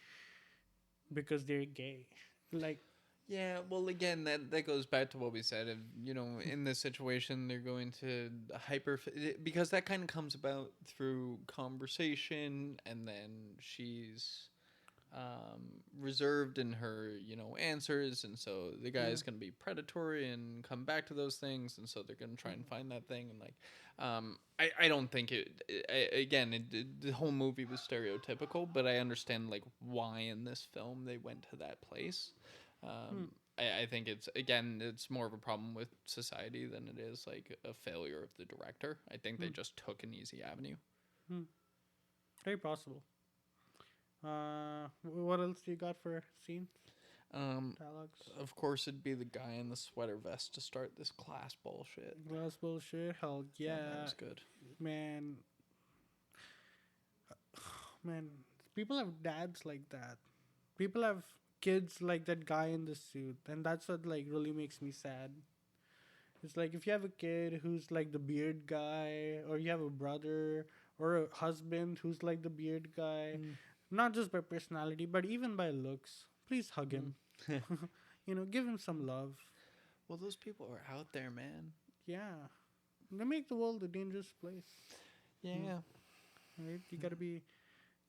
because they're gay? Like Yeah, well, again, that goes back to what we said. If in this situation, they're going to because that kind of comes about through conversation, and then she's reserved in her, answers, and so the guy is going to be predatory and come back to those things, and so they're going to try and find that thing, and like, I don't think the whole movie was stereotypical, but I understand like why in this film they went to that place. I think it's more of a problem with society than it is like a failure of the director. I think they just took an easy avenue. Very possible. What else do you got for scenes? Dialogues. Of course, it'd be the guy in the sweater vest to start this class bullshit. Class bullshit. Hell yeah. That was good. Man. Man, people have dads like that. People have kids like that guy in the suit, and that's what like really makes me sad. It's like if you have a kid who's like the beard guy, or you have a brother or a husband who's like the beard guy, not just by personality but even by looks, please hug him. Give him some love. Well, those people are out there, man. Yeah, they make the world a dangerous place. Yeah. Right, you gotta be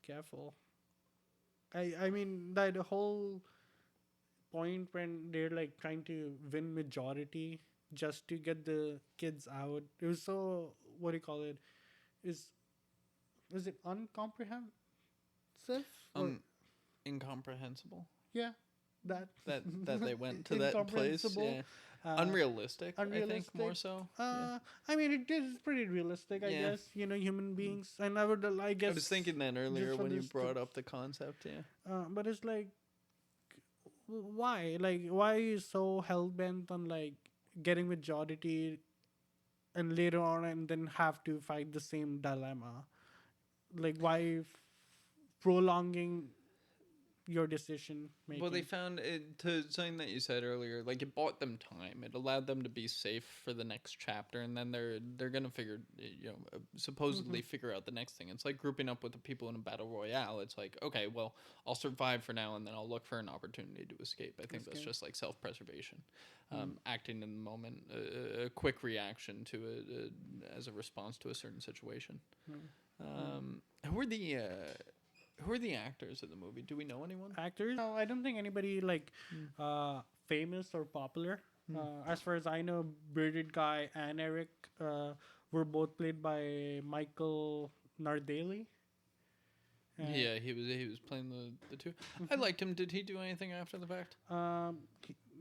careful. I mean that whole point when they're like trying to win majority just to get the kids out, it was so, what do you call it, is it uncomprehensive? Incomprehensible. Yeah, that they went to that place. Yeah. Unrealistic, I think, more so. I mean, it is pretty realistic, I guess. Human beings, and I guess. I was thinking that earlier when you brought up the concept. Yeah. But it's like, why? Like, why are you so hell bent on like getting majority, and later on, and then have to fight the same dilemma? Like, why prolonging your decision making? Well, they found it to something that you said earlier. Like, it bought them time. It allowed them to be safe for the next chapter, and then they're gonna supposedly figure out the next thing. It's like grouping up with the people in a battle royale. It's like, okay, well, I'll survive for now, and then I'll look for an opportunity to escape. I think that's just like self-preservation, acting in the moment, a quick reaction to it as a response to a certain situation. Who are the actors of the movie? Do we know anyone? Actors? No, I don't think anybody like famous or popular. As far as I know, Bearded Guy and Eric were both played by Michael Nardelli. Yeah, he was playing the two. I liked him. Did he do anything after the fact?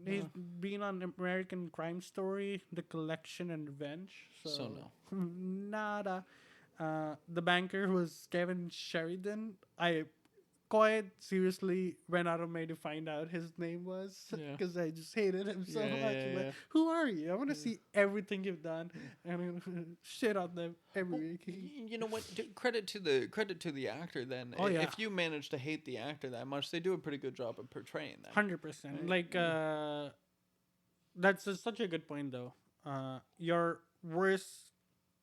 He's been on American Crime Story, The Collection, and Revenge. So no. Nada. The banker was Kevin Sheridan. I quite seriously went out of my way to find out his name was, because I just hated him so much. Like, who are you? I want to see everything you've done, and shit on them every week. You know what? Credit to the actor. Then, if you manage to hate the actor that much, they do a pretty good job of portraying that. 100%. Right? Like, that's such a good point, though. Your worst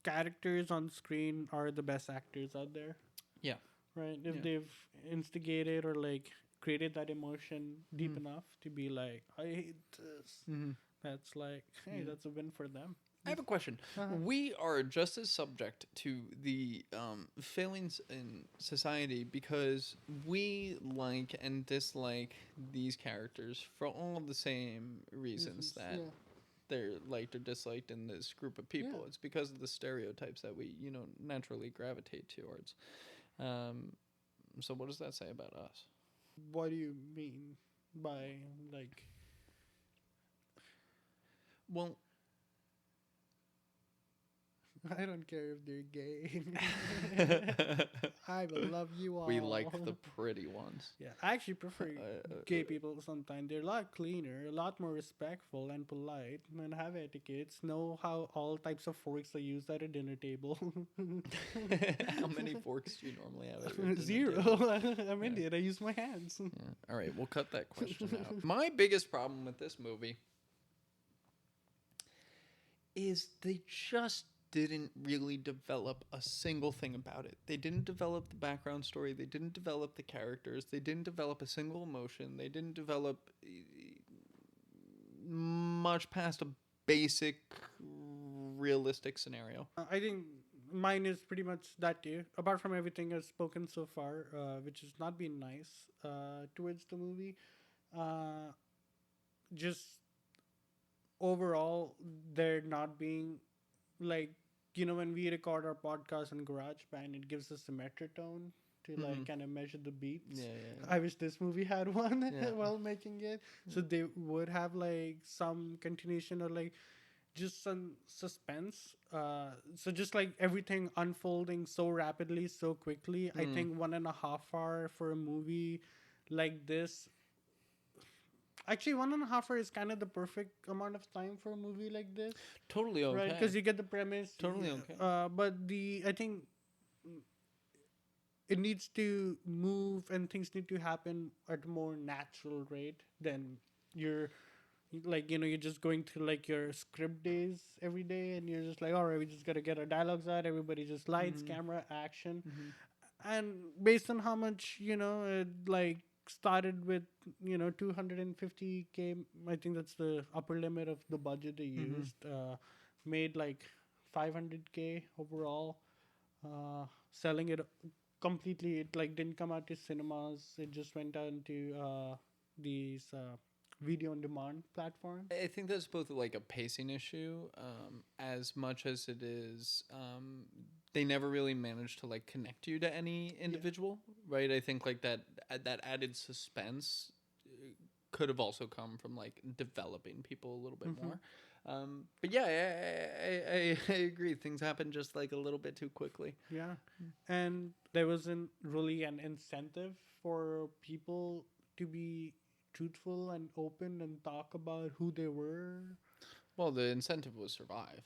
characters on screen are the best actors out there. Yeah. Right? If they've instigated or like created that emotion deep enough to be like, I hate this. That's like, hey, that's a win for them. I have a question. We are just as subject to the failings in society because we like and dislike these characters for all of the same reasons that they're liked or disliked in this group of people. It's because of the stereotypes that we, naturally gravitate towards. So what does that say about us? What do you mean by, like... Well... I don't care if they're gay. I will love you all. We like the pretty ones. Yeah, I actually prefer gay people sometimes. They're a lot cleaner, a lot more respectful and polite, and have etiquettes, know how all types of forks are used at a dinner table. How many forks do you normally have at your dinner 0. table? I'm Indian. I use my hands. Yeah. All right, we'll cut that question out. My biggest problem with this movie is they just didn't really develop a single thing about it. They didn't develop the background story. They didn't develop the characters. They didn't develop a single emotion. They didn't develop much past a basic realistic scenario. I think mine is pretty much that too. Apart from everything I've spoken so far, which has not been nice towards the movie, uh, just overall, there not being like, when we record our podcast on GarageBand, it gives us the metronome to like kind of measure the beats. Yeah, yeah, I wish this movie had one yeah. while making it, so they would have like some continuation or like just some suspense. So just like everything unfolding so rapidly, so quickly. I think 1.5 hour for a movie like this. Actually, 1.5 hour is kind of the perfect amount of time for a movie like this, Totally okay. right? Because you get the premise. Totally okay. But I think it needs to move and things need to happen at a more natural rate than you're like, you're just going through like your script days every day and you're just like, all right, we just gotta get our dialogues out, everybody just lights, camera, action. And based on how much, it like started with 250K, I think that's the upper limit of the budget they used, made like 500K overall, selling it completely. It like didn't come out to cinemas, it just went out into these video on demand platform. I think that's both like a pacing issue, as much as it is. They never really managed to like connect you to any individual, right? I think like that added suspense could have also come from like developing people a little bit more. But yeah, I agree. Things happen just like a little bit too quickly. Yeah, and there wasn't really an incentive for people to be truthful and open and talk about who they were. Well, the incentive was survive.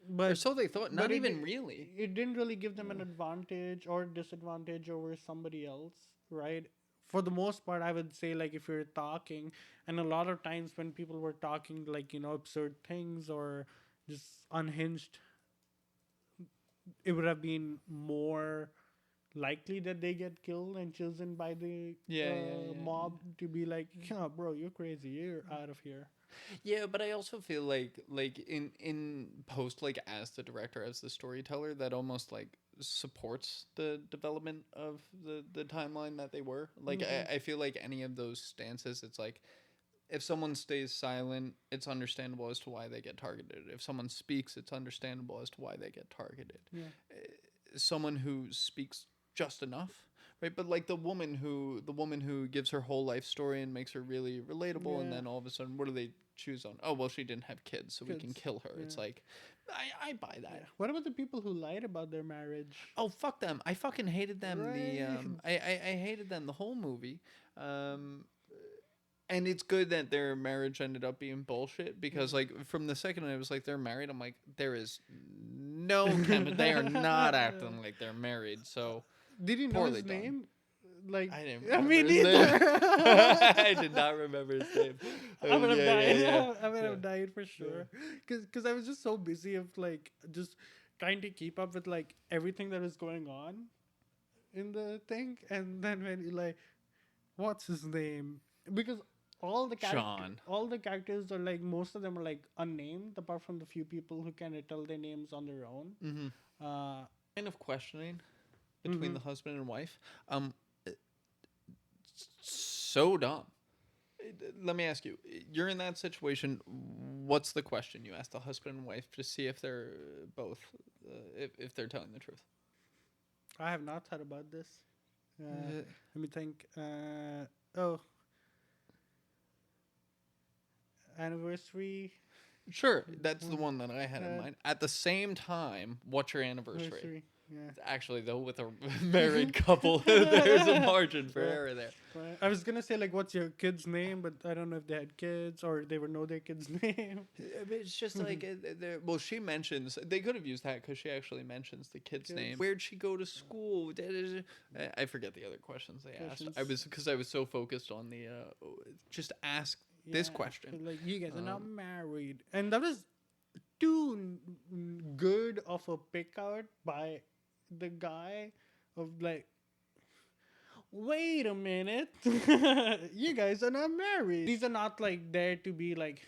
Or But so they thought. Not it even di- really. it didn't really give them an advantage or disadvantage over somebody else, right? For the most part, I would say like if you're talking, and a lot of times when people were talking like absurd things or just unhinged, it would have been more likely that they get killed and chosen by the mob to be like, yeah, bro, you're crazy, you're out of here. Yeah, but I also feel like in post, like as the director, as the storyteller, that almost like supports the development of the timeline that they were. Like I feel like any of those stances, it's like if someone stays silent, it's understandable as to why they get targeted. If someone speaks, it's understandable as to why they get targeted. Yeah. Someone who speaks just enough, right? But like the woman who gives her whole life story and makes her really relatable, and Yeah. then all of a sudden, what do they choose on? Oh well, she didn't have kids, so we can Kids. kill her. Yeah. It's like, I buy that. What about the people who lied about their marriage? Oh fuck them! I fucking hated them. The Right. I hated them the whole movie. And it's good that their marriage ended up being bullshit because, like, from the second I was like, they're married, I'm like, there is no chemistry. They are not acting like they're married. So Did you know poorly his done. name? Like, I didn't I remember mean, his neither. name. I did not remember his name. I would have Yeah, died. yeah. I would have died for sure. Because I was just so busy of like just trying to keep up with like everything that was going on in the thing, and then when you like, what's his name? Because Sean. all the characters are like, most of them are like unnamed, apart from the few people who can tell their names on their own. Mm-hmm. Kind of questioning between the husband and wife. So dumb. Let me ask you, you're in that situation, what's the question you ask the husband and wife to see if they're both if they're telling the truth? I have not thought about this. Let me think. Oh, anniversary. Sure, that's the one that I had in mind. At the same time, what's your anniversary? Anniversary. Yeah. Actually, though, with a married couple, there's a margin for error there. Right. I was gonna say like, what's your kid's name, but I don't know if they had kids or they would know their kid's name. It's just like, well, she mentions, they could have used that because she actually mentions the kid's name. Where'd she go to school? I forget the other questions they asked. Because I was so focused on the, just ask this question. Like, you guys are not married, and that was too good of a pick out by the guy of like, wait a minute, you guys are not married. These are not like there to be like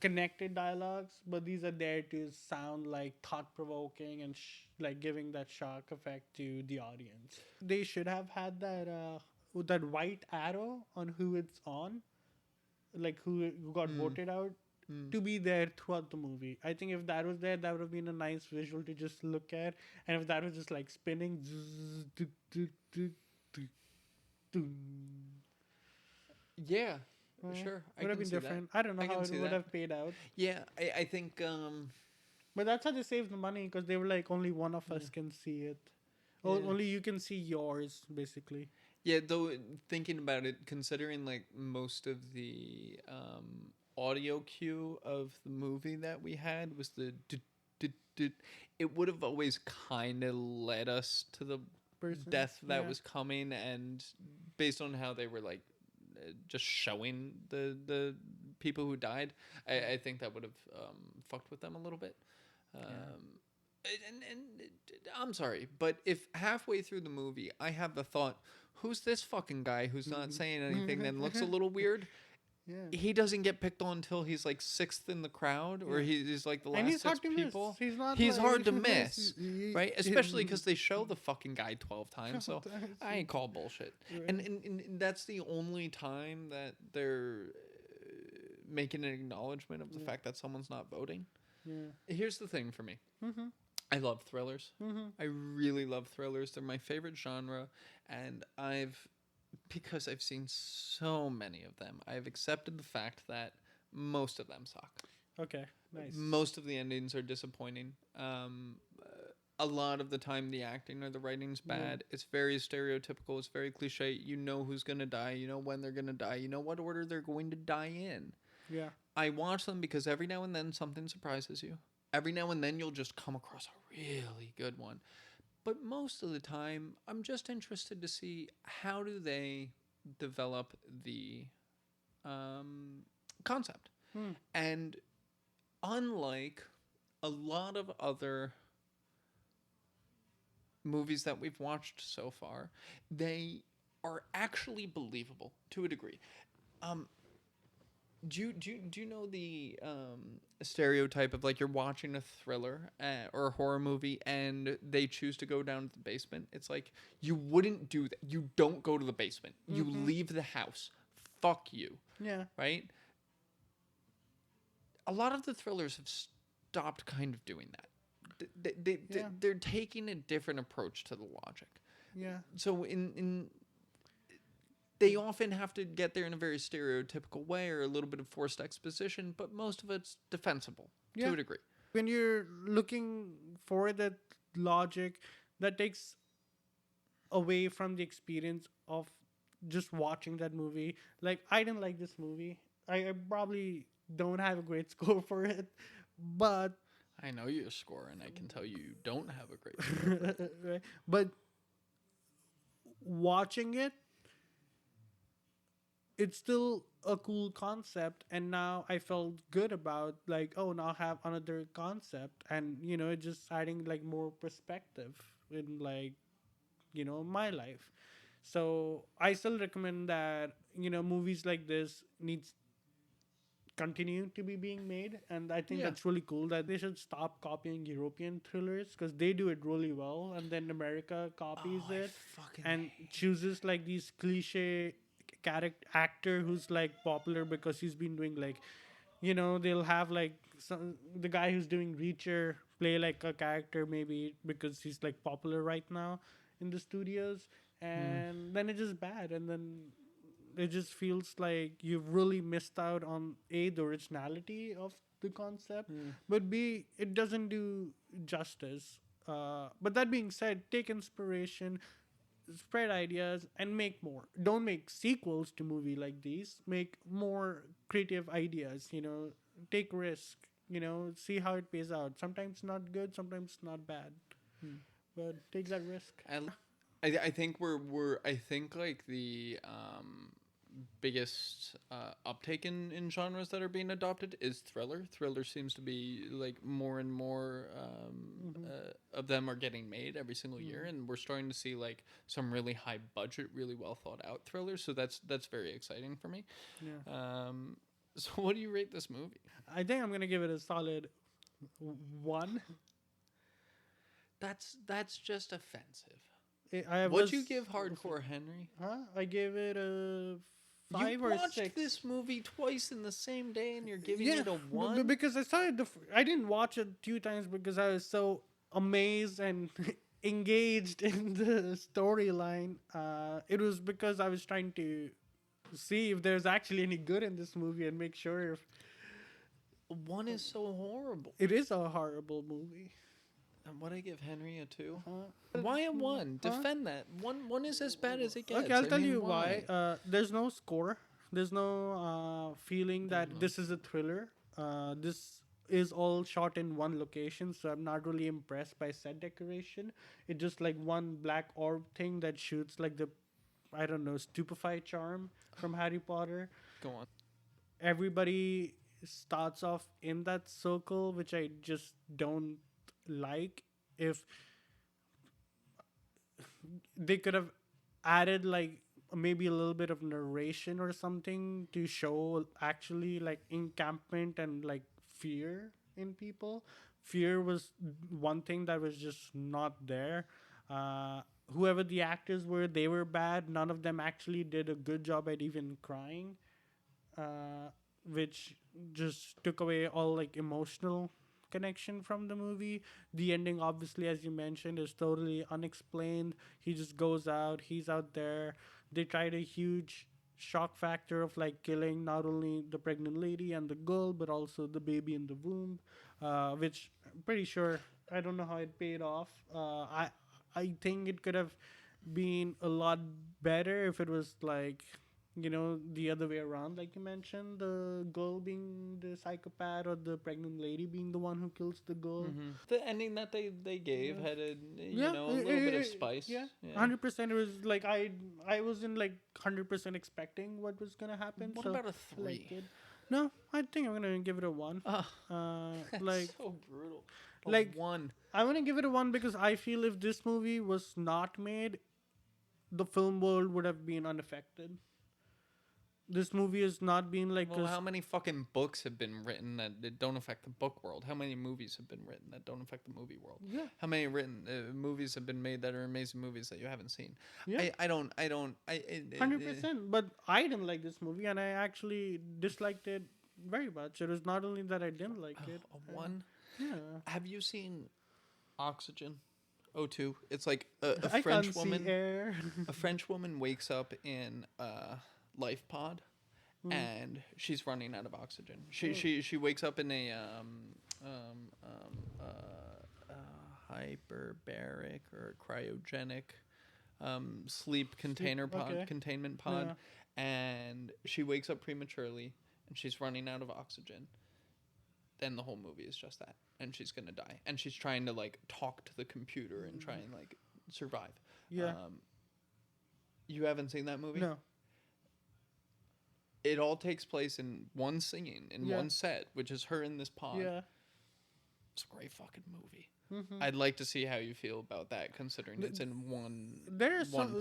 connected dialogues, but these are there to sound like thought provoking and like giving that shock effect to the audience. They should have had that white arrow on who it's on, like who got voted out, to be there throughout the movie. I think if that was there, that would have been a nice visual to just look at. And if that was just like spinning, zzz, do, do, do, do, do, Yeah, sure. I would have can been see different. that. I don't know I how can it see would that. have paid out. Yeah, I think But that's how they saved the money, because they were like, only one of us can see it. Yeah. Only you can see yours, basically. yeah, though thinking about it, considering like most of the audio cue of the movie that we had was the it would have always kind of led us to the death that was coming, and based on how they were like just showing the people who died, I think that would have fucked with them a little bit. And I'm sorry, but if halfway through the movie I have the thought, who's this fucking guy who's not saying anything and looks a little weird? Yeah. He doesn't get picked on until he's like sixth in the crowd, or he's like the And last he's hard six to people. miss. He's not. He's like, hard to miss, right? Especially because they show the fucking guy 12 times. So 12 times, I ain't call bullshit. And that's the only time that they're making an acknowledgement of the fact that someone's not voting. Yeah. Here's the thing for me. I love thrillers. I really love thrillers. They're my favorite genre, and because I've seen so many of them, I've accepted the fact that most of them suck. Okay. Nice. Most of the endings are disappointing. A lot of the time, the acting or the writing's bad. It's very stereotypical. It's very cliche. You know who's gonna die. You know when they're gonna die. You know what order they're going to die in. Yeah. I watch them because every now and then something surprises you. Every now and then you'll just come across a really good one. But most of the time, I'm just interested to see how do they develop the concept. And unlike a lot of other movies that we've watched so far, they are actually believable to a degree. Do you know the stereotype of like you're watching a thriller or a horror movie and they choose to go down to the basement? It's like, you wouldn't do that. You don't go to the basement. You leave the house. Fuck you. Yeah. Right? A lot of the thrillers have stopped kind of doing that. They're taking a different approach to the logic. Yeah. So they often have to get there in a very stereotypical way or a little bit of forced exposition, but most of it's defensible to a degree. When you're looking for that logic, that takes away from the experience of just watching that movie. Like, I didn't like this movie. I probably don't have a great score for it, but I know your score, and I can tell you don't have a great score. right? But watching it, it's still a cool concept, and now I felt good about like, oh, now I have another concept, and just adding like more perspective in like my life. So I still recommend that movies like this needs continue to be being made, and I think that's really cool that they should stop copying European thrillers, because they do it really well, and then America copies it and chooses like these cliche character actor who's like popular because he's been doing like they'll have like the guy who's doing Reacher play like a character maybe because he's like popular right now in the studios, and then it's just bad, and then it just feels like you've really missed out on the originality of the concept, but B, it doesn't do justice. But that being said, take inspiration, spread ideas, and make more. Don't make sequels to movie like these. Make more creative ideas. Take risk. See how it pays out. Sometimes not good, sometimes not bad, but take that risk. I think I think like the biggest uptake in genres that are being adopted is thriller. Thriller seems to be like more and more of them are getting made every single year, and we're starting to see like some really high budget, really well thought out thrillers. So that's very exciting for me. Yeah. So what do you rate this movie? I think I'm gonna give it a solid 1. That's just offensive. I What'd was, you give Hardcore Henry? Huh? I gave it a 5 You or watched 6. this movie twice in the same day, and you're giving Yeah, it a 1. because I saw it. I didn't watch it 2 times because I was so amazed and engaged in the storyline. It was because I was trying to see if there's actually any good in this movie and make sure if 1 is so horrible. it is a horrible movie. And what I give Henry a 2? Huh? Why a 1? Huh? Defend that. One is as bad as it gets. Okay, I'll I tell mean, you why. There's no score. There's no feeling that this is a thriller. This is all shot in one location, so I'm not really impressed by set decoration. It's just like one black orb thing that shoots like the, I don't know, stupefy charm from Harry Potter. Go on. Everybody starts off in that circle, which I just don't like. If they could have added like maybe a little bit of narration or something to show actually like encampment and like fear in people. Fear was one thing that was just not there. Whoever the actors were, they were bad. None of them actually did a good job at even crying, which just took away all like emotional connection from the movie. The ending, obviously, as you mentioned, is totally unexplained. He just goes out, he's out there. They tried a huge shock factor of like killing not only the pregnant lady and the girl, but also the baby in the womb, which I'm pretty sure, I don't know how it paid off. I think it could have been a lot better if it was like, you know, the other way around, like you mentioned, the girl being the psychopath or the pregnant lady being the one who kills the girl. The ending that they gave had a Yeah, a little bit of spice. Yeah, 100%. It was like I wasn't like 100% expecting what was gonna happen. What so about a I 3? liked it. No, I think I'm gonna give it a 1. Like so brutal. like 1. I'm gonna give it a 1 because I feel if this movie was not made, the film world would have been unaffected. This movie has not been like Well, how many fucking books have been written that don't affect the book world? How many movies have been written that don't affect the movie world? Yeah. How many movies have been made that are amazing movies that you haven't seen? Yeah. I don't. 100%. But I didn't like this movie, and I actually disliked it very much. It was not only that I didn't like it. A 1. Yeah. Have you seen Oxygen? O2. It's like a I French can't woman. see air. A French woman wakes up in a life pod, and she's running out of oxygen. She wakes up in a hyperbaric or cryogenic sleep containment pod, and she wakes up prematurely, and she's running out of oxygen. Then the whole movie is just that, and she's gonna die, and she's trying to like talk to the computer and try and like survive. Yeah. You haven't seen that movie? No. It all takes place in one scene, in one set, which is her in this pod. Yeah. It's a great fucking movie. I'd like to see how you feel about that, considering it's in one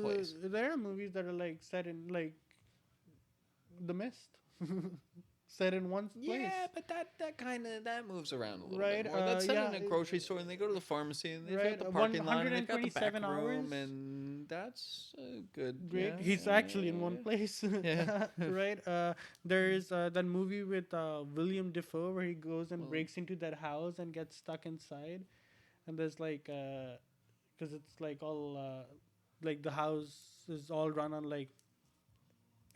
place. There are movies that are like set in like The Mist. Set in one place. Yeah, but that moves around a little Right, bit more. That's set in a yeah, grocery store, and they go to the pharmacy, and they've Right, got the parking lot, and they've got the back 127 room, hours. and that's good. Great. Yeah, He's yeah, actually in yeah, one yeah. place. Yeah. Right. There is that movie with William Dafoe where he goes and breaks into that house and gets stuck inside, and there's like because it's like all like the house is all run on like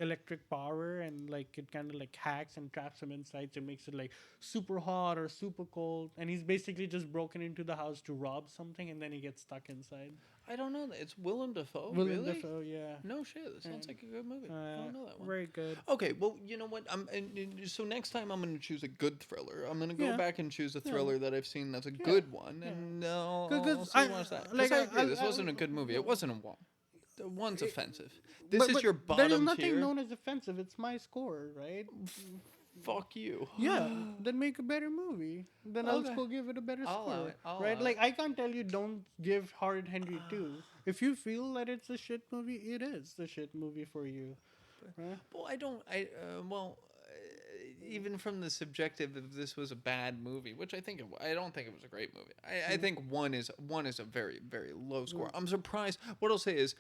electric power, and like it kind of like hacks and traps him inside, so it makes it like super hot or super cold, and he's basically just broken into the house to rob something, and then he gets stuck inside. I don't know. It's Willem Dafoe. William really? Dafoe, yeah. No shit. That sounds like a good movie. I don't know that one. Very good. Okay, well, you know what? So next time I'm going to choose a good thriller. I'm going to go Yeah. back and choose a thriller that I've seen that's a good one, and I'll watch that. 'Cause like, I agree, this I- wasn't a good movie. It wasn't a 1. The 1's offensive. This But- is but your bottom There's nothing tier. known as offensive. It's my score, right? Fuck you. Yeah. Then make a better movie. Then I'll Okay. go give it a better I'll allow score. it. I'll Right? allow Like I can't tell you don't give Hard Henry 2. If you feel that it's a shit movie, it is the shit movie for you. Right? Well, I don't. even from the subjective, if this was a bad movie, which I think I don't think it was a great movie. I think one is a very very low score. I'm surprised. What I'll say is,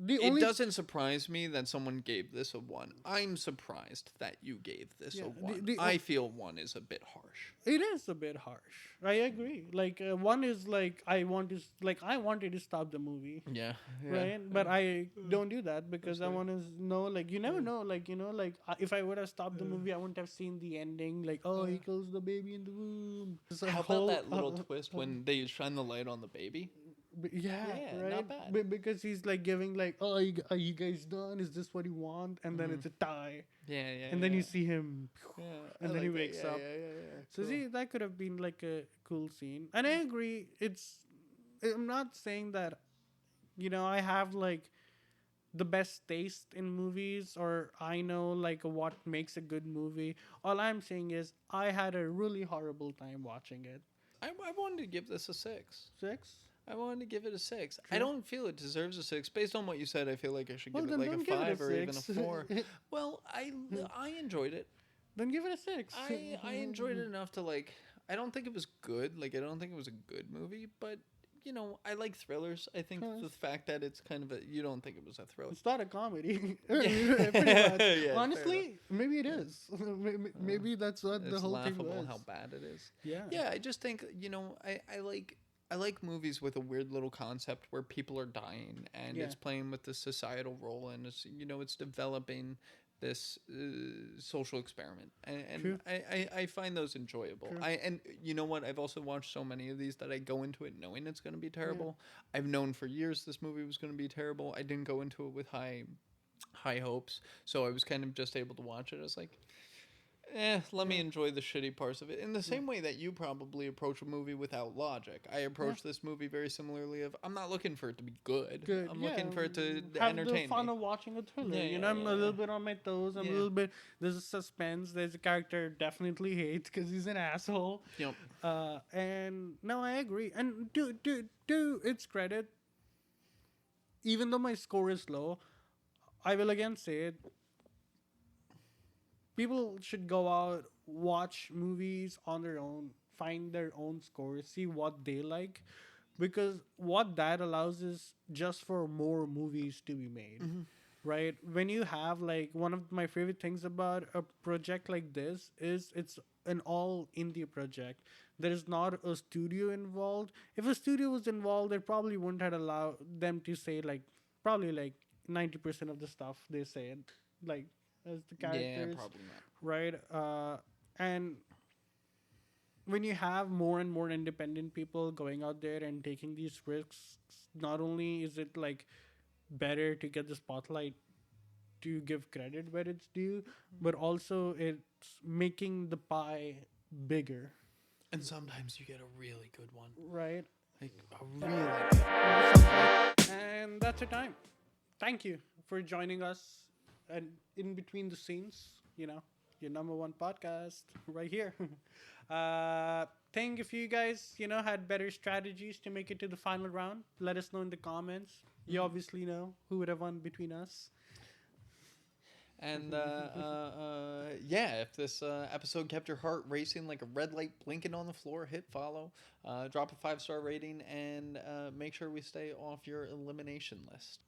it doesn't surprise me that someone gave this a 1. I'm surprised that you gave this a 1. I feel 1 is a bit harsh. It is a bit harsh. I agree. Like 1 is like I wanted to stop the movie. Yeah. Right, but I don't do that because I want to know. Like you never know. Like if I would have stopped the movie, I wouldn't have seen the ending. Like he kills the baby in the womb. How about that little twist when they shine the light on the baby? Yeah, right. Not bad. Because he's like giving like, are you guys done? Is this what you want? And then it's a tie. Yeah. And then you see him, and then he wakes up. Yeah. So Cool. see, that could have been like a cool scene. And I agree. I'm not saying that, I have like the best taste in movies or I know like what makes a good movie. All I'm saying is I had a really horrible time watching it. I wanted to give this a 6. 6? I wanted to give it a 6. True. I don't feel it deserves a 6. Based on what you said, I feel like I should give it then like don't a give it 5 or even a 6. 4. Well, I enjoyed it. Then give it a 6. I enjoyed it enough to like. I don't think it was good. Like I don't think it was a good movie, but I like thrillers. I think the fact that it's kind of you don't think it was a thriller. It's not a comedy. Yeah. Pretty much. Yeah, honestly, maybe it is. Maybe that's what the It's whole thing laughable was. how bad it is. Yeah. Yeah, I just think I like movies with a weird little concept where people are dying and it's playing with the societal role and it's developing this social experiment and I find those enjoyable. True. And you know what? I've also watched so many of these that I go into it knowing it's going to be terrible. I've known for years this movie was going to be terrible. I didn't go into it with high hopes, so I was kind of just able to watch it. I was like, let me enjoy the shitty parts of it. In the same way that you probably approach a movie without logic. I approach this movie very similarly I'm not looking for it to be good. I'm looking for it to have entertain the fun me. of watching a thriller. Yeah, I'm a little bit on my toes. I'm a little bit. There's a suspense. There's a character I definitely hates because he's an asshole. Yep. And no, I agree. And do its credit. Even though my score is low, I will again say it. People should go out, watch movies on their own, find their own scores, see what they like, because what that allows is just for more movies to be made, right? When you have like one of my favorite things about a project like this is it's an all indie project. There is not a studio involved. If a studio was involved, they probably wouldn't have allowed them to say like probably like 90% of the stuff they said like. As the characters, probably not. Right? And when you have more and more independent people going out there and taking these risks, not only is it like better to get the spotlight to give credit where it's due, but also it's making the pie bigger. And sometimes you get a really good one. Right? Like a really good one. And that's our time. Thank you for joining us. And in between the scenes, your number one podcast right here. Think if you guys, had better strategies to make it to the final round, let us know in the comments. You obviously know who would have won between us. And if this episode kept your heart racing like a red light blinking on the floor, hit follow, drop a 5-star rating, and make sure we stay off your elimination list.